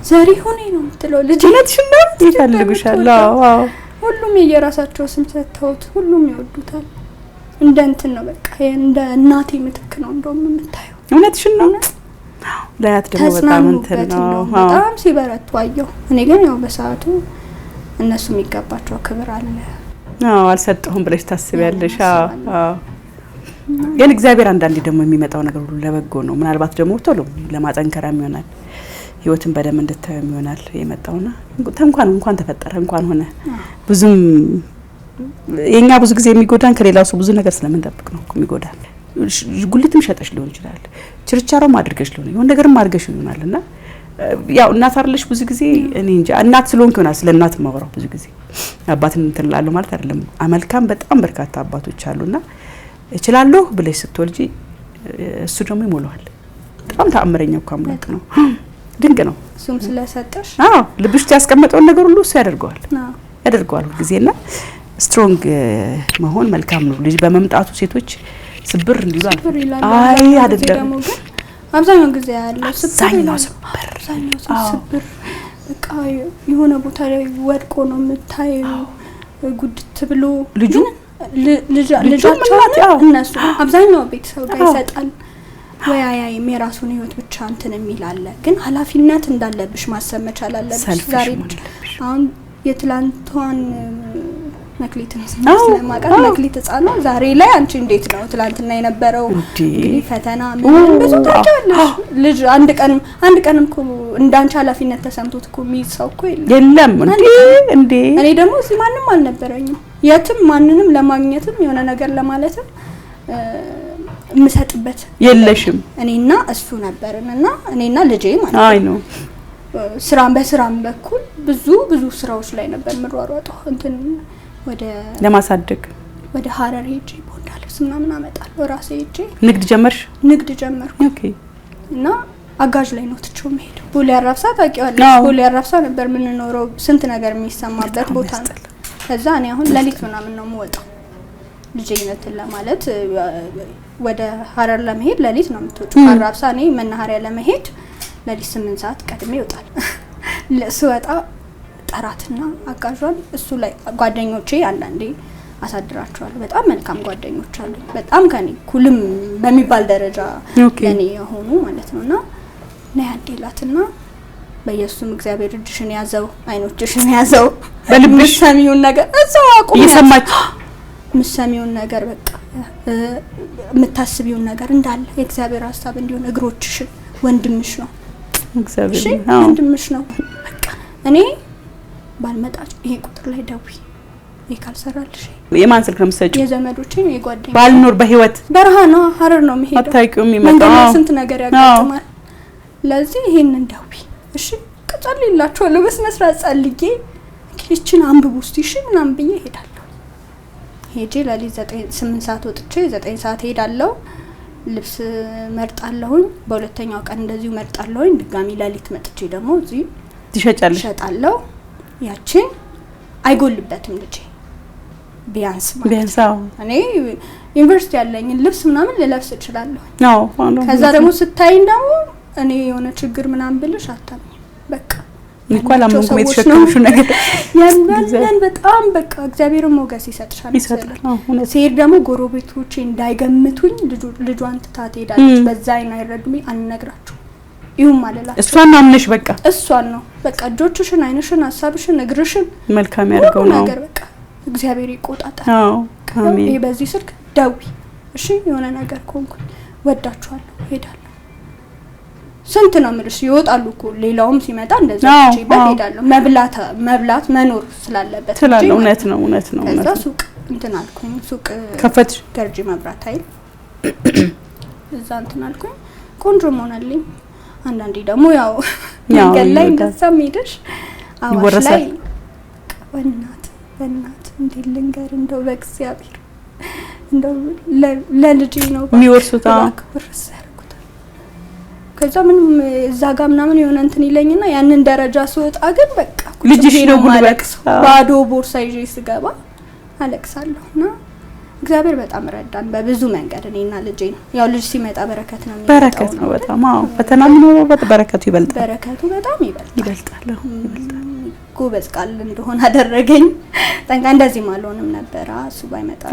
Speaker 1: ዘሪ ሆኔ ነው የምትለው ልጅነትሽ ነው
Speaker 2: ይፈልጉሻል።
Speaker 1: ሁሉም የየራሳቸው ስም ሰጥተውት ሁሉም ይወዱታል። እንደ እንትን ነው በቃ እንደ እናቴ ምትክ ነው እንደውም የምታየው።
Speaker 2: እውነትሽን ነው። ለያት ደግሞ በጣም እንትን ነው
Speaker 1: በጣም ሲበረቱ አየሁ። እኔ ግን ያው በሰዓቱ እነሱ የሚገባቸው ክብር አለ
Speaker 2: አልሰጠሁም ብለሽ ታስቢያለሽ። ግን እግዚአብሔር አንዳንዴ ደግሞ የሚመጣው ነገር ሁሉ ለበጎ ነው። ምናልባት ደግሞ ቶሎ ለማጠንከራም ይሆናል፣ ህይወትን በደም እንድታየው ይሆናል የመጣውና እንኳን ተፈጠረ እንኳን ሆነ። ብዙም የኛ ብዙ ጊዜ የሚጎዳን ከሌላው ሰው ብዙ ነገር ስለምንጠብቅ ነው እኮ የሚጎዳን። ጉልትም ሸጠሽ ሊሆን ይችላል፣ ችርቻሮም አድርገሽ ሊሆን ይሆን ነገርም አድርገሽ ይሆናልና ያው እናት አይደለሽ ብዙ ጊዜ እኔ እንጃ እናት ስለሆንኩ ይሆናል ስለ እናት ማወራው ብዙ ጊዜ አባትን እንትን እላለሁ ማለት አይደለም። አመልካም በጣም በርካታ አባቶች አሉና እችላለሁ ብለሽ ስትወልጂ እሱ ደግሞ ይሞላዋል። በጣም ተአምረኛ እኮ አምላክ ነው፣ ድንቅ ነው።
Speaker 1: እሱም ስለሰጠሽ
Speaker 2: ልብሽ ያስቀመጠውን ነገር ሁሉ እሱ ያደርገዋል ጊዜና ስትሮንግ መሆን መልካም ነው። ልጅ በመምጣቱ ሴቶች ስብር እንዲሉ አይ አይደለም
Speaker 1: አብዛኛው ጊዜ ያለው ስብር በቃ የሆነ ቦታ ላይ ወድቆ ነው የምታየው። ጉድት ብሎ ልጃቸው እነሱ አብዛኛው ቤተሰብ ጋር ይሰጣል ወይ አያይም የራሱን ህይወት ብቻ እንትን የሚል አለ። ግን ኃላፊነት እንዳለብሽ ማሰብ መቻል አለብሽ። ዛሬ አሁን የትላንቷን መክሊትን ስለማቀር መክሊት ህጻን ነው ዛሬ ላይ አንቺ እንዴት ነው ትላንትና የነበረው እንግዲህ ፈተና ምን ብዙ ታውቂያለሽ። ልጅ አንድ ቀንም እኮ እንዳንቺ ኃላፊነት ተሰምቶት እኮ የሚይዝ ሰው እኮ
Speaker 2: የለም እንዴ። እኔ
Speaker 1: ደግሞ እዚህ ማንም አልነበረኝም። የትም ማንንም ለማግኘትም የሆነ ነገር ለማለትም የምሰጥበት
Speaker 2: የለሽም።
Speaker 1: እኔና እሱ ነበርንና እኔና ልጄ ማለት ነው። በስራም በኩል ብዙ ስራዎች ላይ ነበር የምሯሯጠው እንትን ወደ
Speaker 2: ለማሳደግ
Speaker 1: ወደ ሀረር ሄጄ ቦንዳ ልብስ ምናምን አመጣለሁ ራሴ ሄጄ
Speaker 2: ንግድ ጀመርኩ።
Speaker 1: ኦኬ። እና አጋዥ ላይ ነው ትቼው የምሄደው። ቦሌ አራብሳ ታውቂዋለሽ? ቦሌ አራብሳ ነበር የምንኖረው። ስንት ነገር የሚሰማበት ቦታ ነው። ከዛ እኔ አሁን ለሊት ምናምን ነው የምወጣው ልጄነትን ለማለት ወደ ሀረር ለመሄድ ለሊት ነው የምትወጪው። አራብሳ እኔ መናኸሪያ ለመሄድ ለሊት 8 ሰዓት ቀድሜ ይወጣል። ስወጣ ጠራትና አጋዣን እሱ ላይ ጓደኞቼ አንዳንዴ አሳድራቸዋለሁ። በጣም መልካም ጓደኞች አሉ። በጣም ከኔ ኩልም በሚባል ደረጃ ለኔ የሆኑ ማለት ነውና ነያዴላትና በኢየሱስም እግዚአብሔር እጅሽን ያዘው አይኖችሽን ያዘው በልብሽ ሰሚውን ነገር እዛው አቁም
Speaker 2: እየሰማች
Speaker 1: ምሰሚውን ነገር በቃ የምታስቢውን ነገር እንዳለ የእግዚአብሔር ሐሳብ እንዲሆን እግሮችሽን ወንድምሽ ነው
Speaker 2: እግዚአብሔር
Speaker 1: ወንድምሽ ነው። በቃ እኔ ባልመጣች ይሄ ቁጥር ላይ ደውይ ይካልሰራልሽ
Speaker 2: የማን ስልክ ነው የምትሰጪው?
Speaker 1: የዘመዶቼ ነው የጓደኛዬ
Speaker 2: ባልኖር በህይወት
Speaker 1: በረሃ ነው ሀረር ነው የሚሄደው።
Speaker 2: አታውቂውም ይመጣው
Speaker 1: ስንት ነገር ያጋጥማል። ለዚህ ይሄንን ደውይ እሺ ቀጥልላችኋለሁ በስነ ስርዓት ጸልዬ እቺን አንብቡ እስቲ እሺ ምናምን ብዬ ሄዳለሁ። ሄጄ ለሊት 8 ሰዓት ወጥቼ 9 ሰዓት ሄዳለሁ። ልብስ መርጣለሁኝ። በሁለተኛው ቀን እንደዚሁ መርጣለሁኝ። ድጋሚ ለሊት መጥቼ ደግሞ እዚህ ትሸጫለሁ። ያቺን አይጎልበትም ልጄ ቢያንስ እኔ ዩኒቨርሲቲ ያለኝ ልብስ ምናምን ልለብስ እችላለሁ። ከዛ ደግሞ ስታይኝ ደግሞ እኔ የሆነ ችግር ምናምን ብልሽ አታምኝ በቃ
Speaker 2: እንኳን አመንኩም የተሸከምሹ ነገር
Speaker 1: ያንበለን በጣም በቃ እግዚአብሔር ሞገስ ይሰጥሻል። ሲሄድ ደግሞ ጎረቤቶቼ እንዳይገምቱኝ ልጇን ትታት ሄዳለች። በዛ አይና ይረዱኝ አንነግራችሁ ይሁን ማለላችሁ
Speaker 2: እሷን አምነሽ በቃ
Speaker 1: እሷን ነው በቃ እጆችሽን አይንሽን ሐሳብሽን እግርሽን
Speaker 2: መልካም ያርገው ነው
Speaker 1: ነገር በቃ እግዚአብሔር ይቆጣጣል። አሜን። ይሄ በዚህ ስልክ ደውይ እሺ የሆነ ነገር ኮንኩኝ ወዳችኋለሁ ሄዳለሁ ስንት ነው ምልሽ ይወጣሉ እኮ ሌላውም ሲመጣ እንደዛ ይሄዳሉ። መብላት መኖር ስላለበት
Speaker 2: ትላለህ። እውነት ነው
Speaker 1: ከዛ ሱቅ እንትን አልኩኝ ሱቅ
Speaker 2: ከፈትሽ
Speaker 1: ገርጂ መብራት ኃይል እዛ እንትን አልኩኝ ቆንጆ ሆነልኝ። አንዳንዴ ደግሞ ያው ገላይ እንደዛም ሄደሽ አዋሽ ላይ በእናት እንዴ ልንገር እንደው በእግዚአብሔር እንደው ለልጄ ነው
Speaker 2: የሚወርሱት
Speaker 1: ወርስ ያርጉታል። ከዛ ምንም እዛ ጋር ምናምን የሆነ እንትን ይለኝና ያንን ደረጃ ስወጣ ግን በቃ
Speaker 2: ልጅሽ ነው ጉልበት
Speaker 1: ባዶ ቦርሳ ይዤ ስገባ አለቅሳለሁና እግዚአብሔር በጣም ረዳን በብዙ መንገድ እኔና ልጄ ነው። ያው ልጅ ሲመጣ በረከት ነው የሚመጣው።
Speaker 2: በረከት ነው በጣም ፈተና ምን ነው በረከቱ ይበልጣል።
Speaker 1: በረከቱ በጣም ይበልጣል። ጎበዝ ቃል እንደሆነ አደረገኝ። ጠንቃ እንደዚህ ማልሆንም ነበር እሱ ባይመጣ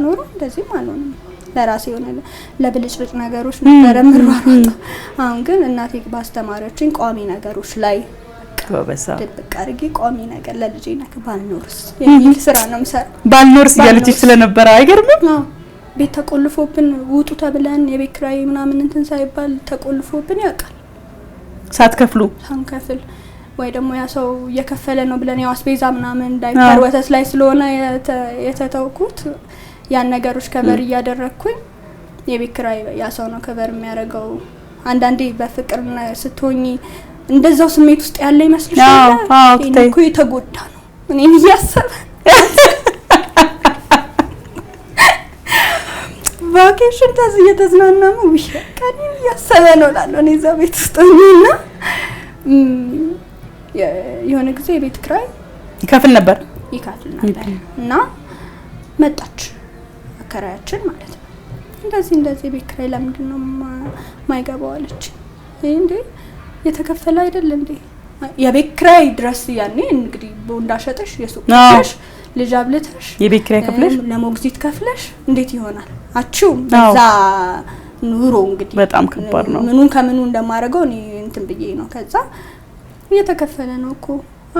Speaker 1: ኖሮ እንደዚህ ማልሆንም ለራሴ ሆነ ለብልጭልጭ ነገሮች ነበር ምሯሯጣው። አሁን ግን እናቴ ባስተማረችኝ ቋሚ ነገሮች ላይ
Speaker 2: ጎበዛ
Speaker 1: ደብቅ አድርጌ ቋሚ ነገር ለልጄ ነክ ባልኖርስ የሚል ስራ ነው የምሰራው።
Speaker 2: ባልኖርስ ያለችሽ ስለነበረ አይገርምም?
Speaker 1: ቤት ተቆልፎብን ውጡ ተብለን የቤት ኪራይ ምናምን እንትን ሳይባል ተቆልፎብን ያውቃል።
Speaker 2: ሳትከፍሉ
Speaker 1: ሳንከፍል ወይ ደግሞ ያ ሰው እየከፈለ ነው ብለን ያው አስቤዛ ምናምን ዳይፐር ወተት ላይ ስለሆነ የተተውኩት ያን ነገሮች ከበር እያደረኩኝ የቤት ኪራይ ያ ሰው ነው ከበር የሚያደርገው። አንዳንዴ በፍቅር ስትሆኚ እንደዛው ስሜት ውስጥ ያለ ይመስልሻል። እኮ የተጎዳ ነው እኔን እያሰበ ቫኬሽን ታዝ እየተዝናና ነው ቢሸቀኝ እያሰበ ነው ላለው እኔ እዛ ቤት ውስጥ ነውና የሆነ ጊዜ የቤት ኪራይ ይከፍል ነበር እና መጣች አከራያችን ማለት ነው። እንደዚህ ቤት ኪራይ ለምንድን ነው ማይገባው አለች። እንዴ የተከፈለ አይደል እንዴ የቤት ኪራይ ድረስ ያኔ እንግዲህ ቦንዳ ሸጠሽ የሱቅ ከፍለሽ ልጅ አብልተሽ
Speaker 2: የቤት ኪራይ ከፍለሽ
Speaker 1: ለሞግዚት ከፍለሽ እንዴት ይሆናል? አቺው በዛ ኑሮ እንግዲህ
Speaker 2: በጣም ከባድ ነው።
Speaker 1: ምኑን ከምኑ እንደማረገው እኔ እንትን ብዬ ነው። ከዛ እየተከፈለ ነው እኮ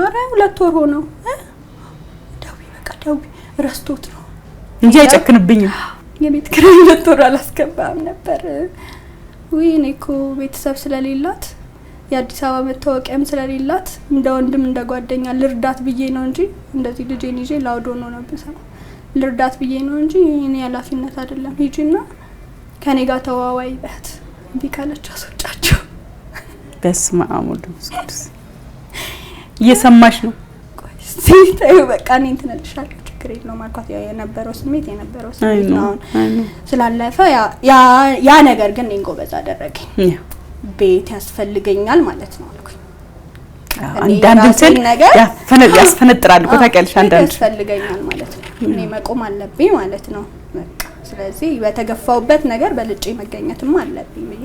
Speaker 1: አረ 2 ወር ሆነው ደውይ ረስቶት ነው
Speaker 2: እንጂ አይጨክንብኝም።
Speaker 1: የቤት ኪራይ 2 ወር አላስገባም ነበር። እኔ እኮ ቤተሰብ ስለሌላት የአዲስ አበባ መታወቂያም ስለሌላት እንደ ወንድም እንደ ጓደኛ ልርዳት ብዬ ነው እንጂ እንደዚህ ልጄን ይዤ ላውዶ ነው ነብሰው ልርዳት ብዬ ነው እንጂ እኔ ኃላፊነት አይደለም። ሂጂና ከኔ ጋር ተዋዋይ በት ቢካለች አስወጫቸው።
Speaker 2: በስመ አብ ወልድ መንፈስ እየሰማሽ ነው።
Speaker 1: ቆይ ሲታዩ በቃ እኔ እንትን እልሻለሁ ችግር የለውም አልኳት። የነበረው ስሜት ነው ስላለፈ ያ ነገር ግን እኔን ጎበዝ አደረገኝ። ቤት ያስፈልገኛል ማለት ነው አልኩኝ።
Speaker 2: አንዳንድ ነገር ያስፈነጥራል እኮ ታውቂያለሽ። አንዳንድ
Speaker 1: ያስፈልገኛል ማለት ነው እኔ መቆም አለብኝ ማለት ነው በቃ። ስለዚህ በተገፋውበት ነገር በልጬ መገኘትም አለብኝ ብዬ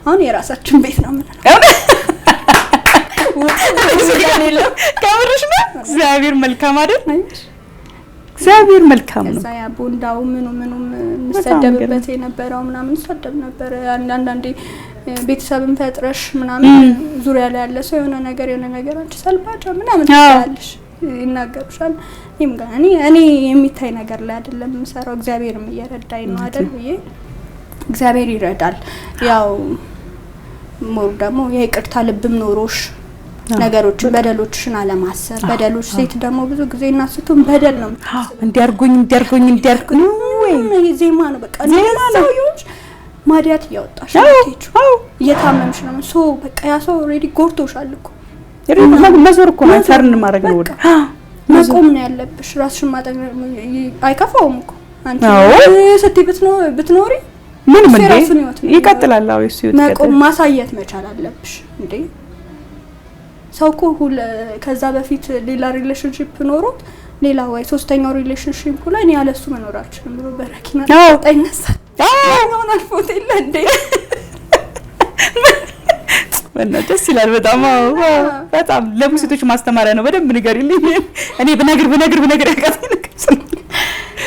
Speaker 1: አሁን የራሳችን ቤት ነው ምንለው።
Speaker 2: ከብርሽ ነው እግዚአብሔር መልካም አይደል? እግዚአብሔር መልካም ነው።
Speaker 1: ያ ቦንዳው ምኑም እንሰደብበት የነበረው ምናምን ሰደብ ነበር። አንዳንዴ ቤተሰብን ፈጥረሽ ምናምን ዙሪያ ላይ ያለ ሰው የሆነ ነገር አንቺ ሰልባጫ ምናምን ትያለሽ ይናገሩሻል። እኔ የሚታይ ነገር ላይ አይደለም የምሰራው እግዚአብሔርም እየረዳኝ ነው አይደል ብዬ እግዚአብሔር ይረዳል። ያው ሞር ደግሞ የይቅርታ ልብም ኖሮሽ ነገሮችን በደሎችሽን አለማሰብ በደሎች ሴት ደግሞ ብዙ ጊዜ እናስቱን በደል ነው
Speaker 2: እንዲያርጉኝ
Speaker 1: ወይ ዜማ ነው በቃ ዜማ ነው ይሁን ማዲያት ያወጣሽ እየታመምሽ ነው ሶ በቃ ያ ሰው ኦሬዲ ጎርቶሻል እኮ
Speaker 2: መዞር እኮ ነው ፈርን ማድረግ ነው ወደ
Speaker 1: መቆም ነው ያለብሽ። ራስሽን ማጠቅ አይከፋውም እኮ አንቺ ስትይ ብትኖሪ
Speaker 2: ምን ይቀጥላል። አዎ እሱ ይቀጥላል።
Speaker 1: መቆም ማሳየት መቻል አለብሽ እንዴ። ሰው እኮ ከዛ በፊት ሌላ ሪሌሽንሺፕ ኖሮት ሌላ ወይ ሶስተኛው ሪሌሽንሺፕ ላይ እኔ ያለሱ መኖራችን ብሎ በረኪና ጠይነሳ ነው አልፎት የለ እንዴ
Speaker 2: ወላሂ ደስ ይላል በጣም በጣም ለሙሴቶች ማስተማሪያ ነው። በደንብ ንገሪልኝ። እኔ ብነግር ያቃተኝ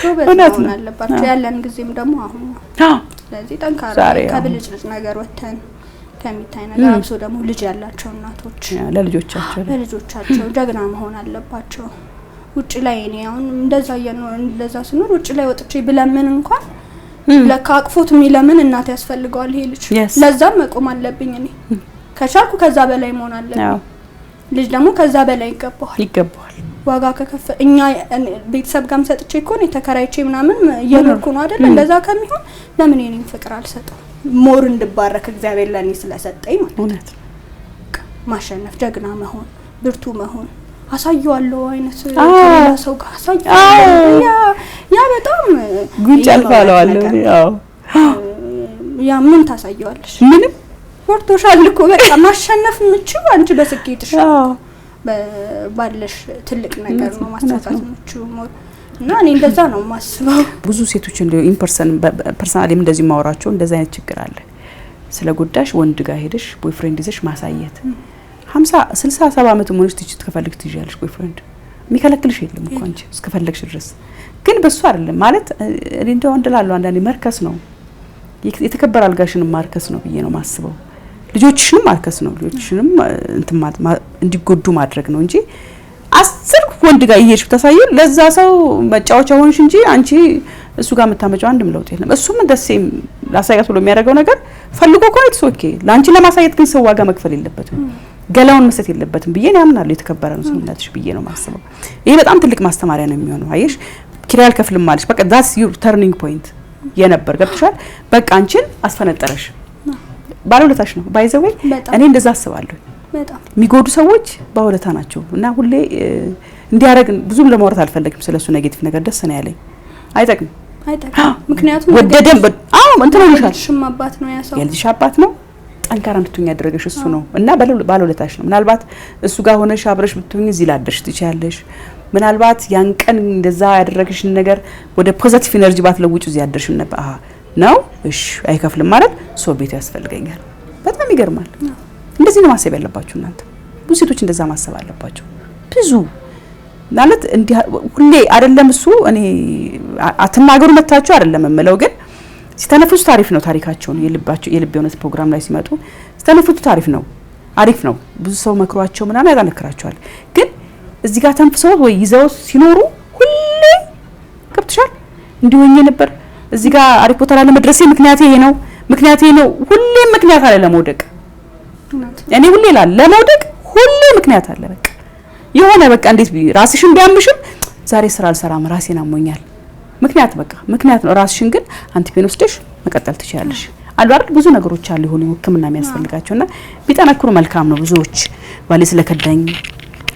Speaker 1: ጎበዝ ነው አለባቸው ያለን ጊዜም ደግሞ አሁን ነው። ስለዚህ ጠንካራ ከብልጭልጭ ነገር ወተን ከሚታይ ነገር አብሶ ደግሞ ልጅ ያላቸው እናቶች ለልጆቻቸው ጀግና መሆን አለባቸው። ውጭ ላይ እኔ አሁን እንደዛ ስኖር ውጭ ላይ ወጥቼ ብለምን እንኳን ለካቅፎት የሚለምን እናት ያስፈልገዋል ይሄ ልጅ። ለዛም መቆም አለብኝ እኔ ከቻልኩ ከዛ በላይ መሆን አለብኝ። ልጅ ደግሞ ከዛ በላይ ይገባዋል። ዋጋ ከከፈ እኛ ቤተሰብ ጋርም ሰጥቼ እኮ ነው ተከራይቼ ምናምን እየኖርኩ ነው አይደል? እንደዛ ከሚሆን ለምን የኔን ፍቅር አልሰጠው? ሞር እንድባረክ እግዚአብሔር ለኔ ስለሰጠኝ ማለት ነው። ማሸነፍ፣ ጀግና መሆን፣ ብርቱ መሆን አሳየዋለሁ አይነት ሰው ጋር አሳየዋለሁ። ያ በጣም
Speaker 2: ጉንጭ አልፋለዋለሁ።
Speaker 1: ያ ምን ታሳየዋለሽ?
Speaker 2: ምንም
Speaker 1: ወርቶሻል እኮ በቃ ማሸነፍ የምችው አንቺ በስኬትሽ ባለሽ ትልቅ ነገር ነው ማስተካከል የምችው እና እኔ እንደዛ ነው ማስበው።
Speaker 2: ብዙ ሴቶች እንደው ፐርሰናሊ እንደዚህ ማወራቸው እንደዛ አይነት ችግር አለ። ስለ ጉዳሽ ወንድ ጋር ሄደሽ ቦይፍሬንድ ይዘሽ ማሳየት 50 60 70 አመት ሆነሽ ትፈልግ ትይዣለሽ ቦይፍሬንድ የሚከለክልሽ የለም እኮ አንቺ እስከፈለግሽ ድረስ። ግን በሱ አይደለም ማለት እንደው እንደላለው አንዳንዴ መርከስ ነው የተከበረ አልጋሽን ማርከስ ነው ብዬ ነው ማስበው። ልጆችሽንም ማርከስ ነው ልጆችሽንም እንዲጎዱ ማድረግ ነው እንጂ 10 ወንድ ጋር ይሄሽ ተሳየው ለዛ ሰው መጫወቻ ሆንሽ እንጂ አንቺ እሱ ጋር መታመጫው አንድም ለውጥ የለም። እሱም እንደሴም ላሳያት ብሎ የሚያደርገው ነገር ፈልጎ ኮኔክስ ኦኬ ላንቺ ለማሳየት ግን ሰው ዋጋ መክፈል የለበትም ገላውን መስጠት የለበትም ብዬ ነው ያምናለሁ። የተከበረ ነው ሰውነትሽ ብዬ ነው ማስበው። ይሄ በጣም ትልቅ ማስተማሪያ ነው የሚሆነው። አየሽ ኪራይ ከፍልም ማለሽ በቃ that's your turning point የነበር ገብተሻል። በቃ አንቺን አስፈነጠረሽ ባለውለታሽ ነው ባይዘወይ እኔ እንደዛ አስባለሁ።
Speaker 1: በጣም
Speaker 2: የሚጎዱ ሰዎች ባለውለታ ናቸው እና ሁሌ እንዲያረግ ብዙም ለማውራት አልፈለግም ስለሱ ኔጌቲቭ ነገር ደስ ነው ያለኝ። አይጠቅም
Speaker 1: ምክንያቱም
Speaker 2: ወደደም እንትን ነው
Speaker 1: ሽማባት ነው ያሰው
Speaker 2: የልጅሽ አባት ነው ጠንካራ እንድትሆኝ ያደረገሽ እሱ ነው እና ባለውለታሽ ነው። ምናልባት እሱ ጋር ሆነሽ አብረሽ ብትሆኝ እዚህ ላደርሽ ትችያለሽ። ምናልባት ያን ቀን እንደዛ ያደረግሽን ነገር ወደ ፖዚቲቭ ኢነርጂ ባትለውጪ እዚህ ያደርሽም ነበር ነው። እሺ አይከፍልም ማለት ሰው ቤት ያስፈልገኛል። በጣም ይገርማል። እንደዚህ ነው ማሰብ ያለባችሁ እናንተ። ብዙ ሴቶች እንደዛ ማሰብ አለባቸው። ብዙ ማለት እንዲህ ሁሌ አይደለም እሱ እኔ አትናገሩ መታችሁ አይደለም የምለው ግን ሲተነፍሱ ታሪፍ ነው ታሪካቸው ነው የልብ የሆነ ፕሮግራም ላይ ሲመጡ ሲተነፍሱ ታሪፍ ነው አሪፍ ነው። ብዙ ሰው መክሯቸው ምናምን ያጠነክራቸዋል። ግን እዚህ ጋር ተንፍሰው ወይ ይዘው ሲኖሩ ሁሌ ገብተሻል እንዲሆኝ ነበር እዚህ ጋር አሪፍ ቦታ ላይ ለመድረሴ ምክንያት ይሄ ነው ሁሌ ምክንያት አለ ለመውደቅ። እኔ ሁሌ ለመውደቅ ሁሌ ምክንያት አለ። በቃ የሆነ በቃ እንዴት ራስሽን ቢያምሽም ዛሬ ስራ አልሰራም ራሴን አሞኛል ምክንያት ነው። ራስሽን ግን አንቲፔን ወስደሽ መቀጠል ትችያለሽ። አሉ አይደል ብዙ ነገሮች አሉ የሆነ ህክምና የሚያስፈልጋቸውና ቢጠነክሩ መልካም ነው። ብዙዎች ባሌ ስለከዳኝ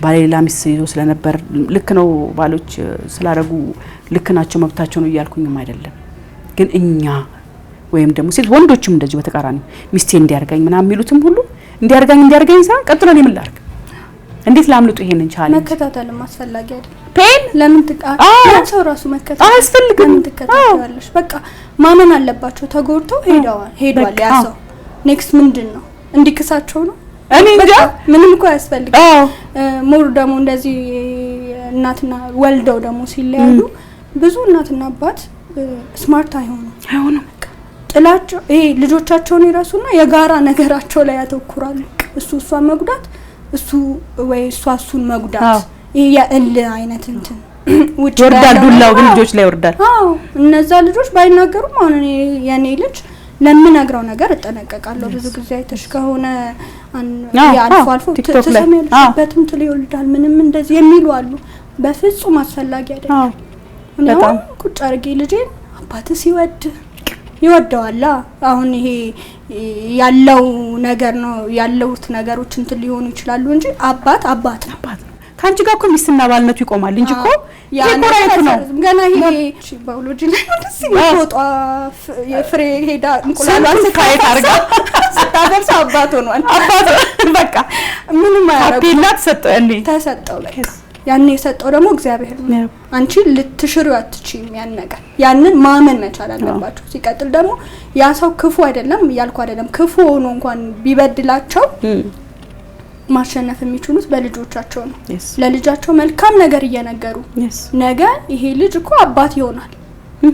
Speaker 2: ባሌ ላሚስ ይዞ ስለነበር ልክ ነው ባሎች ስላረጉ ልክ ናቸው መብታቸው ነው እያልኩኝም አይደለም። ግን እኛ ወይም ደግሞ ሴት ወንዶችም እንደዚህ በተቃራኒ ሚስቴ እንዲያርጋኝ ምናምን የሚሉትም ሁሉ እንዲያርጋኝ ሳይሆን ቀጥለን የምላርግ እንዴት ላምልጡ ይሄንን ቻሌንጅ
Speaker 1: መከታተልም አስፈላጊ አይደል?
Speaker 2: ፔን
Speaker 1: ለምን ሰው ራሱ መከታተል
Speaker 2: አያስፈልግም።
Speaker 1: ትከታተያለሽ በቃ ማመን አለባቸው። ተጎድተው ሄዷል ያ ሰው ኔክስት ምንድነው እንዲክሳቸው ነው። እኔ እንጃ ምንም እኮ አያስፈልግም። ሞር ደግሞ እንደዚህ እናትና ወልደው ደግሞ ሲለያዩ ብዙ እናትና አባት ስማርት አይሆኑም። ጥላቸው ልጆቻቸውን ይረሱና የጋራ ነገራቸው ላይ ያተኩራሉ። እሷን መጉዳት እሱ ወይ እሱን መጉዳት ይሄ የእል አይነት እንትን ውጭ
Speaker 2: ወርዳል ዱላው ግን ልጆች ላይ ወርዳል።
Speaker 1: እነዛ ልጆች ባይናገሩም አሁን የኔ ልጅ ለምነግረው ነገር እጠነቀቃለሁ። ብዙ ጊዜ አይተሽ ከሆነ አልፎ ተሰሚያለሽ በትም ትል ይወልዳል ምንም እንደዚህ የሚሉ አሉ። በፍጹም አስፈላጊ አይደለም። በጣም ቁጭ አርጌ ልጄን አባትህ ሲወድ ይወደዋል። አሁን ይሄ ያለው ነገር ነው ያለውት ነገሮች እንትን ሊሆኑ ይችላሉ እንጂ አባት ነው።
Speaker 2: ካንቺ ጋር እኮ ሚስትና ባልነቱ ይቆማል እንጂ እኮ
Speaker 1: የኮራይቱ ነው ገና ይሄ ባዮሎጂ ላይ ደስ ይወጣ የፍሬ ሄዳ እንቁላሏን ስካይት አርጋ ስታደርስ አባት ሆኗል። በቃ ምንም አያረጉ አባላት ተሰጠው በቃ ያን የሰጠው ደግሞ እግዚአብሔር ነው። አንቺ ልትሽሪው አትችይም ያን ነገር። ያንን ማመን መቻል አለባቸው። ሲቀጥል ደግሞ ያ ሰው ክፉ አይደለም እያልኩ አይደለም። ክፉ ሆኖ እንኳን ቢበድላቸው ማሸነፍ የሚችሉት በልጆቻቸው ነው። ለልጃቸው መልካም ነገር እየነገሩ ነገ ይሄ ልጅ እኮ አባት ይሆናል።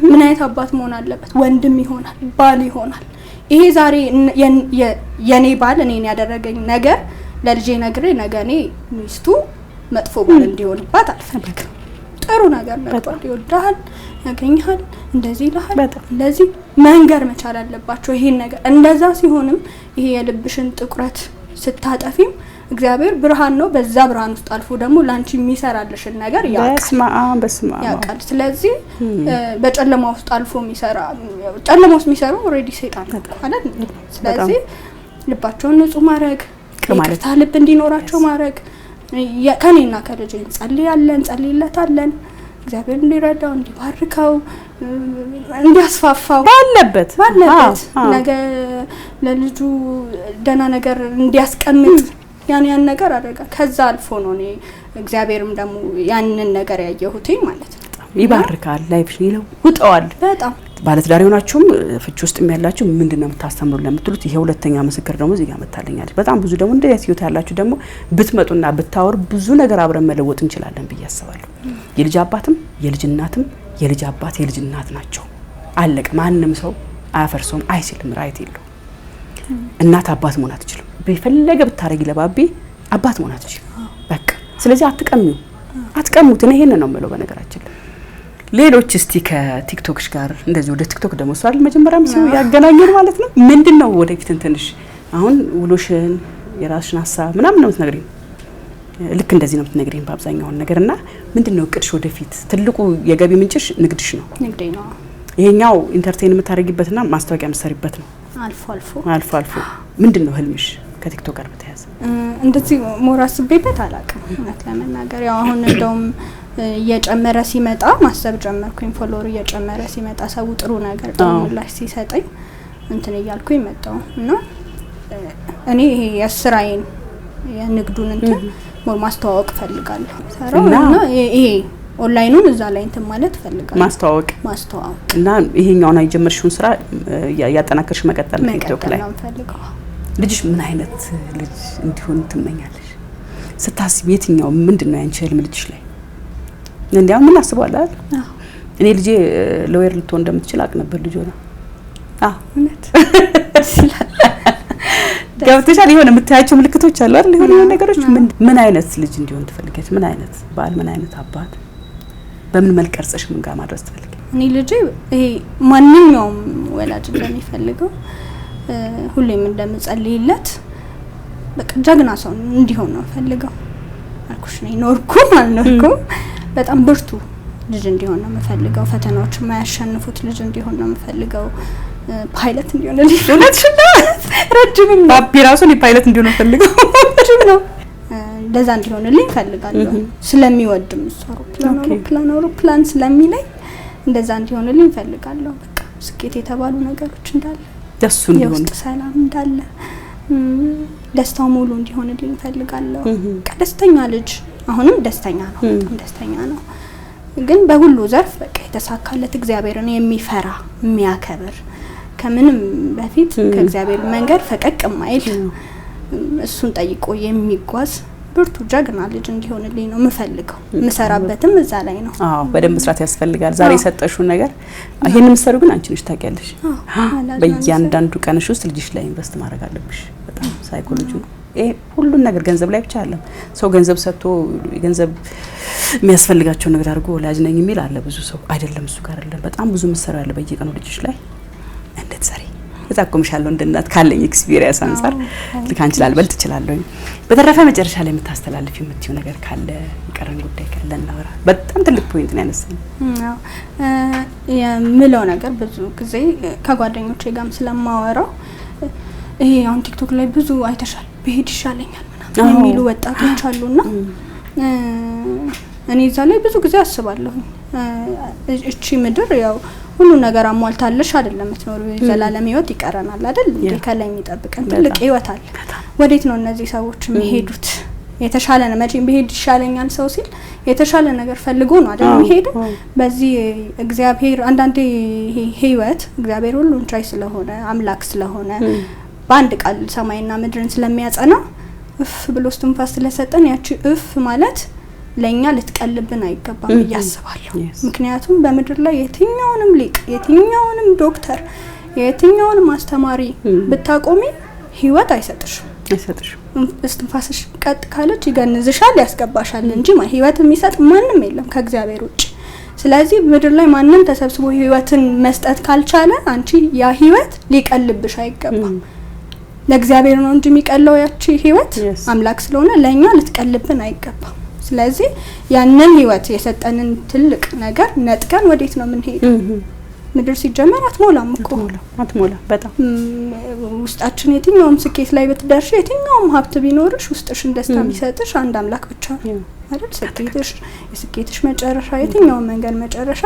Speaker 1: ምን አይነት አባት መሆን አለበት? ወንድም ይሆናል፣ ባል ይሆናል። ይሄ ዛሬ የኔ ባል እኔን ያደረገኝ ነገር ለልጄ ነግሬ ነገ እኔ ሚስቱ መጥፎ ባል እንዲሆንባት አልፈልግም። ጥሩ ነገር ነበር፣ ይወዳል፣ ያገኛል፣ እንደዚህ ይላል፣ እንደዚህ መንገር መቻል አለባቸው ይሄን ነገር። እንደዛ ሲሆንም ይሄ የልብሽን ጥቁረት ስታጠፊም እግዚአብሔር ብርሃን ነው። በዛ ብርሃን ውስጥ አልፎ ደግሞ ላንቺ የሚሰራልሽን ነገር ያውቃል። ስለዚህ በጨለማ ውስጥ አልፎ የሚሰራ ጨለማ ውስጥ የሚሰራው ኦሬዲ ሰይጣን ነው ማለት ነው። ስለዚህ ልባቸውን ንጹህ ማድረግ፣ ይቅርታ ልብ እንዲኖራቸው ማድረግ፣ ከኔና ከልጄ እንጸልይለታለን እግዚአብሔር እንዲረዳው፣ እንዲባርከው፣ እንዲያስፋፋው ባለበት ነገ ለልጁ ደህና ነገር እንዲያስቀምጥ ያን ነገር አደረጋ። ከዛ አልፎ ነው እኔ እግዚአብሔርም ደግሞ ያንን ነገር ያየሁትኝ ማለት ነው።
Speaker 2: ይባርካል፣ ላይፍሽን ይለውጠዋል። በጣም ባለትዳር ሆናችሁም ፍቺ ውስጥ ያላችሁ ምንድነው የምታስተምሩ ለምትሉት ይሄ ሁለተኛ ምስክር ደግሞ እዚህ ጋር መታለኛለች። በጣም ብዙ ደግሞ እንደ ህይወት ያላችሁ ደግሞ ብትመጡና ብታወር ብዙ ነገር አብረን መለወጥ እንችላለን ብዬ አስባለሁ። የልጅ አባትም የልጅ እናትም የልጅ አባት የልጅ እናት ናቸው። አለቀ። ማንም ሰው አያፈርሰውም፣ አይችልም፣ ራይት የለው። እናት አባት መሆን አትችልም። በፈለገ ብታረጊ ለባቢ አባት መሆን አትችልም። በቃ ስለዚህ አትቀሙት። እኔ ይሄን ነው የምለው በነገራችን ላይ። ሌሎች እስቲ ከቲክቶክሽ ጋር እንደዚህ ወደ ቲክቶክ ደግሞ ሰው አይደል መጀመሪያም ሰው ያገናኘን ማለት ነው። ምንድነው ወደፊት ትንሽ አሁን ውሎሽን የራስሽን ሀሳብ ምናምን ነው የምትነግሪኝ? ልክ እንደዚህ ነው የምትነግሪኝ በአብዛኛው ነገርና ምንድነው እቅድሽ ወደፊት? ትልቁ የገቢ ምንጭሽ ንግድሽ ነው?
Speaker 1: ንግዴ ነው።
Speaker 2: ይሄኛው ኢንተርቴይን የምታደርጊበትና ማስታወቂያ የምትሰሪበት ነው? አልፎ አልፎ። ምንድነው ህልምሽ ከቲክቶክ ጋር በተያያዘ? እንደዚህ
Speaker 1: ሞራ አስቤበት አላውቅም እውነት ለመናገር። ያው አሁን እንደውም እየጨመረ ሲመጣ ማሰብ ጀመርኩኝ። ፎሎወር እየጨመረ ሲመጣ ሰው ጥሩ ነገር ምላሽ ሲሰጠኝ እንትን እያልኩኝ መጣሁ እና እኔ ይሄ የስራዬን የንግዱን እንትን ማስተዋወቅ ፈልጋለሁ። ሰራውና ይሄ ኦንላይኑን እዛ ላይ እንትን ማለት ፈልጋለሁ። ማስተዋወቅ
Speaker 2: እና ይሄኛውን የጀመርሽውን ስራ ያጠናከርሽ መቀጠል ቲክቶክ ላይ ፈልጋለሁ። ልጅሽ ምን አይነት ልጅ እንዲሆን ትመኛለሽ? ስታስቢ የትኛው ምንድነው ያንቺ ህልም ልጅሽ ላይ? እንዴው ምን አስባለሁ አይደል? እኔ ልጄ ሎየር ልትሆን እንደምትችል አቅ ነበር ልጅ ሆነ። እውነት ገብተሻል። የሆነ የምታያቸው ምልክቶች አሉ አይደል? የሆነ ነገሮች ምን አይነት ልጅ እንዲሆን ትፈልጊያለሽ? ምን አይነት ባል፣ ምን አይነት አባት፣ በምን መልክ ቀርጸሽ ምን ጋር ማድረስ ትፈልጊያለሽ?
Speaker 1: እኔ ልጄ ይሄ ማንኛውም ወላጅ እንደሚፈልገው ሁሌም እንደምጸልይለት በቃ ጀግና ሰው እንዲሆን ነው ፈልገው። አልኩሽ ነው ኖርኩም አልኖርኩም በጣም ብርቱ ልጅ እንዲሆን ነው የምፈልገው። ፈተናዎች የማያሸንፉት ልጅ እንዲሆን ነው የምፈልገው። ፓይለት እንዲሆን ረጅም
Speaker 2: ባቢ ራሱ ነው ፓይለት እንዲሆን ነው ፈልገው
Speaker 1: ረጅም ነው እንደዛ እንዲሆንልኝ ፈልጋለሁ። ስለሚወድም አውሮፕላን ስለሚለኝ እንደዛ እንዲሆንልኝ ፈልጋለሁ። በቃ ስኬት የተባሉ ነገሮች እንዳለ
Speaker 2: ደሱ እንዲሆን
Speaker 1: የውስጥ ሰላም እንዳለ ደስታው ሙሉ እንዲሆንልኝ ፈልጋለሁ። ደስተኛ ልጅ አሁንም ደስተኛ ነው፣ በጣም ደስተኛ ነው። ግን በሁሉ ዘርፍ በቃ የተሳካለት እግዚአብሔርን የሚፈራ የሚያከብር ከምንም በፊት ከእግዚአብሔር መንገድ ፈቀቅ ማይል እሱን ጠይቆ የሚጓዝ ብርቱ ጀግና ልጅ እንዲሆንልኝ ነው የምፈልገው። ምሰራበትም እዛ ላይ ነው።
Speaker 2: በደንብ መስራት ያስፈልጋል። ዛሬ የሰጠሽው ነገር ይሄን ምሰሩ ግን አንቺ ነሽ ታውቂያለሽ። በእያንዳንዱ ቀንሽ ውስጥ ልጅሽ ላይ ኢንቨስት ማድረግ አለብሽ። በጣም ሳይኮሎጂ ይሄ ሁሉን ነገር ገንዘብ ላይ ብቻ አይደለም። ሰው ገንዘብ ሰጥቶ ገንዘብ የሚያስፈልጋቸው ነገር አድርጎ ወላጅ ነኝ የሚል አለ ብዙ ሰው። አይደለም እሱ ጋር አይደለም። በጣም ብዙ መስራ ያለ በየቀኑ ልጅሽ ላይ እንድትሰሪ እዛቆምሻለሁ እንደናት ካለኝ ኤክስፒሪየንስ አንፃር ልካንቺ ላልበል ትችላለሁ። በተረፈ መጨረሻ ላይ የምታስተላልፊ የምትዩ ነገር ካለ ይቀረን ጉዳይ ካለ እናወራ። በጣም ትልቅ ፖይንት ነው ያነሳኝ።
Speaker 1: የምለው ነገር ብዙ ጊዜ ከጓደኞቼ ጋርም ስለማወራው ይሄ አሁን ቲክቶክ ላይ ብዙ አይተሻል በሄድ ይሻለኛል ምናምን የሚሉ ወጣቶች አሉና እኔ እዛ ላይ ብዙ ጊዜ አስባለሁ። እቺ ምድር ያው ሁሉ ነገር አሟልታለሽ አይደለም የምትኖር ዘላለም ህይወት ይቀረናል አይደል? እንዴ ከላይ የሚጠብቀን ትልቅ ህይወት አለ። ወዴት ነው እነዚህ ሰዎች የሚሄዱት? የተሻለ ነው መቼም በሄድ ይሻለኛል ሰው ሲል የተሻለ ነገር ፈልጎ ነው አይደል የሚሄደው። በዚህ እግዚአብሔር አንዳንዴ ህይወት እግዚአብሔር ሁሉን ቻይ ስለሆነ አምላክ ስለሆነ በአንድ ቃል ሰማይና ምድርን ስለሚያጸና እፍ ብሎ እስትንፋስ ስለሰጠን ያቺ እፍ ማለት ለኛ ልትቀልብን አይገባም እያስባለሁ። ምክንያቱም በምድር ላይ የትኛውንም ሊቅ የትኛውንም ዶክተር የትኛውንም አስተማሪ ብታቆሚ ህይወት አይሰጥሽም። እስትንፋስሽ ቀጥ ካለች ይገንዝሻል ያስገባሻል እንጂ ህይወት የሚሰጥ ማንም የለም ከእግዚአብሔር ውጭ። ስለዚህ ምድር ላይ ማንም ተሰብስቦ ህይወትን መስጠት ካልቻለ አንቺ ያ ህይወት ሊቀልብሽ አይገባም። ለእግዚአብሔር ነው እንጂ የሚቀለው ያቺ ህይወት አምላክ ስለሆነ ለኛ ልትቀልብን አይገባም። ስለዚህ ያንን ህይወት የሰጠንን ትልቅ ነገር ነጥቀን ወዴት ነው የምንሄደው? ምድር ሲጀመር አትሞላም እኮ
Speaker 2: አትሞላ። በጣም
Speaker 1: ውስጣችን የትኛውም ስኬት ላይ ብትደርሽ የትኛውም ሀብት ቢኖርሽ ውስጥሽን ደስታ የሚሰጥሽ አንድ አምላክ ብቻ አይደል? የስኬትሽ መጨረሻ የትኛውም መንገድ መጨረሻ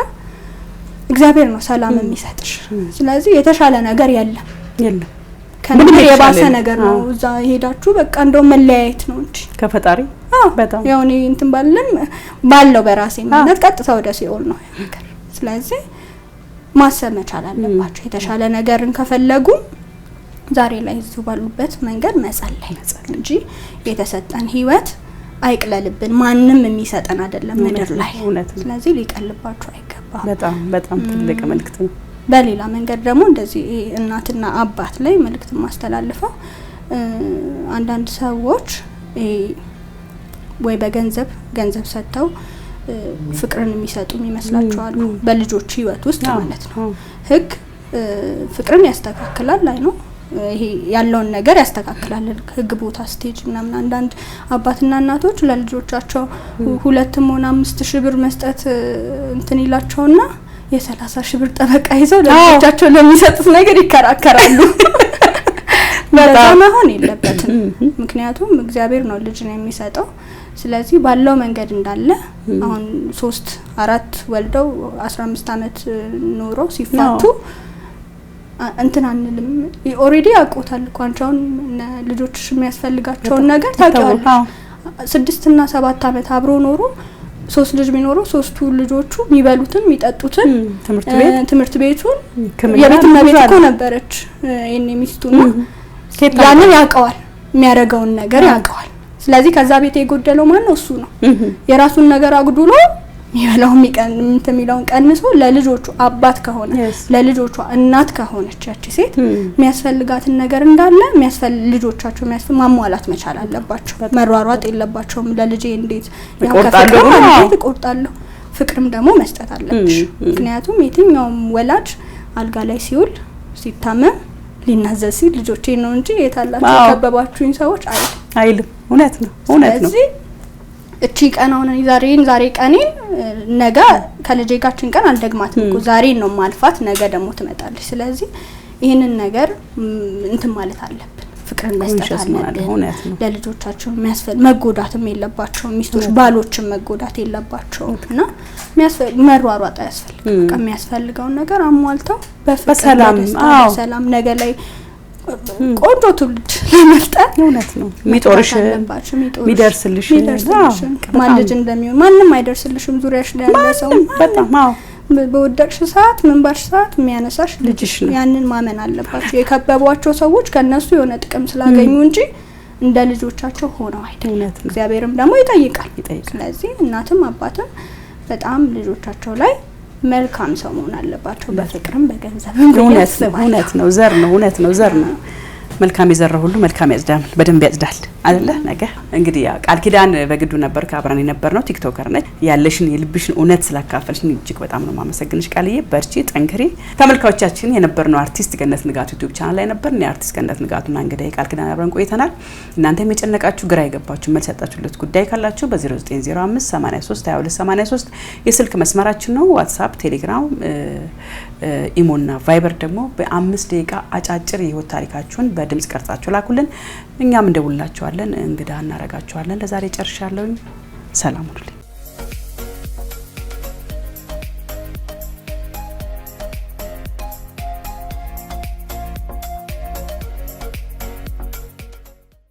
Speaker 1: እግዚአብሔር ነው ሰላም የሚሰጥሽ። ስለዚህ የተሻለ ነገር የለም ከምን የባሰ ነገር ነው እዛ ሄዳችሁ በቃ እንደው መለያየት ነው እንጂ
Speaker 2: ከፈጣሪ በጣም
Speaker 1: ያው እኔ እንትን ባለው በራሴ ማለት ቀጥታ ወደ ሲኦል ነው ነገር። ስለዚህ ማሰብ መቻል አለባቸው። የተሻለ ነገርን ከፈለጉ ዛሬ ላይ እዚሁ ባሉበት መንገድ መጸለይ እንጂ የተሰጠን ህይወት አይቅለልብን። ማንም የሚሰጠን አይደለም ምድር ላይ። ስለዚህ ሊቀልባቸው አይገባም።
Speaker 2: በጣም ትልቅ መልእክት ነው።
Speaker 1: በሌላ መንገድ ደግሞ እንደዚህ እናትና አባት ላይ መልእክት ማስተላልፈው አንዳንድ ሰዎች ወይ በገንዘብ ሰጥተው ፍቅርን የሚሰጡ ይመስላችኋል በልጆች ህይወት ውስጥ ማለት ነው። ህግ ፍቅርን ያስተካክላል ላይ ነው ይሄ ያለውን ነገር ያስተካክላል። ህግ ቦታ ስቴጅ ምናምን አንዳንድ አባትና እናቶች ለልጆቻቸው 2 ሆነ 5000 ብር መስጠት እንትን ይላቸውና የ30 ሺህ ብር ጠበቃ ይዘው ለልጆቻቸው ለሚሰጡት ነገር ይከራከራሉ። በጣም መሆን የለበትም። ምክንያቱም እግዚአብሔር ነው ልጅን የሚሰጠው። ስለዚህ ባለው መንገድ እንዳለ አሁን 3-4 ወልደው 15 አመት ኖረው ሲፋቱ እንትን አንልም። ኦሬዲ ያውቁታል እኮ አንቻውን ልጆችሽ የሚያስፈልጋቸውን ነገር ታውቂዋለሽ። 6 እና 7 አመት አብሮ ኖሮ 3 ልጅ ቢኖረው 3ቱ ልጆቹ የሚበሉትን የሚጠጡትን ትምህርት ቤቱን የቤት እመቤት እኮ ነበረች የኔ ሚስቱና ያንን ያውቀዋል የሚያደርገውን ነገር ያውቀዋል። ስለዚህ ከዛ ቤት የጎደለው ማን ነው? እሱ ነው። የራሱን ነገር አጉድሎ የሚበላው የሚለውን ቀንሶ ለልጆቹ አባት ከሆነ ለልጆቹ እናት ከሆነች ያቺ ሴት የሚያስፈልጋትን ነገር እንዳለ ልጆቻቸው ማሟላት መቻል አለባቸው። መሯሯጥ የለባቸውም። ለልጄ እንዴት ያከፍቃለሁ ፍቅርም ደግሞ መስጠት አለብሽ። ምክንያቱም የትኛውም ወላጅ አልጋ ላይ ሲውል ሲታመም ሊናዘዝ ሲል ልጆቼ ነው እንጂ የታላችሁ ከበባችሁኝ ሰዎች
Speaker 2: አይልም። እውነት ነው።
Speaker 1: ስለዚህ እቺ ቀናውን ዛሬ ቀኔን ነገ ከልጄ ጋርችን ቀን አልደግማትም እኮ ዛሬ ነው ማልፋት፣ ነገ ደግሞ ትመጣለች። ስለዚህ ይሄንን ነገር እንትን ማለት አለብን። ፍቅርን መስጠት አለብን። ለልጆቻቸው መጎዳትም የለባቸው ሚስቶች ባሎችን መጎዳት የለባቸው እና መሯሯጥ ያስፈልጋል። በቃ የሚያስፈልገውን ነገር አሟልተው በሰላም ነገ ላይ ቆንጆ ትውልድ ለመፍጠር
Speaker 2: እውነት ነው የሚጦርሽ የሚደርስልሽ
Speaker 1: ማልጅ እንደሚሆን ማንም አይደርስልሽም። ዙሪያሽ ላይ ያለ ሰው
Speaker 2: በጣም
Speaker 1: በወደቅሽ ሰዓት መንባርሽ ሰዓት የሚያነሳሽ ልጅሽ ነው። ያንን ማመን አለባቸው። የከበቧቸው ሰዎች ከነሱ የሆነ ጥቅም ስላገኙ እንጂ እንደ ልጆቻቸው ሆነው አይደለም። እግዚአብሔርም ደግሞ ይጠይቃል። ስለዚህ እናትም አባትም በጣም ልጆቻቸው ላይ መልካም ሰው መሆን አለባቸው። በፍቅርም በገንዘብም
Speaker 2: እውነት ነው። ዘር ነው። መልካም የዘራ ሁሉ መልካም ያጽዳል፣ በደንብ ያጽዳል አይደለ? ነገ እንግዲህ ቃል ኪዳን በግዱ ነበር ከአብራን የነበርነው። ቲክቶከር ነች። ያለሽን የልብሽን እውነት ስላካፈልሽኝ እጅግ በጣም ነው ማመሰግንሽ ቃልዬ። በርቺ፣ ጠንክሪ። ተመልካቾቻችን የነበርነው አርቲስት ገነት ንጋቱ ዩቲዩብ ቻናል ላይ ነበር። እኔ አርቲስት ገነት ንጋቱና እንግዲህ ቃል ኪዳን አብረን ቆይተናል። እናንተም የጨነቃችሁ ግራ የገባችሁ መልስ ያጣችሁለት ጉዳይ ካላችሁ በ0905 83 22 83 የስልክ መስመራችን ነው። ዋትስአፕ፣ ቴሌግራም፣ ኢሞና ቫይበር ደግሞ በ5 ደቂቃ አጫጭር የህይወት ታሪካችሁን በድምጽ ቀርጻችሁ ላኩልን። እኛም እንደውላችኋለን፣ እንግዳ እናረጋችኋለን። ለዛሬ ጨርሻለሁ። ሰላም ሁኑልኝ።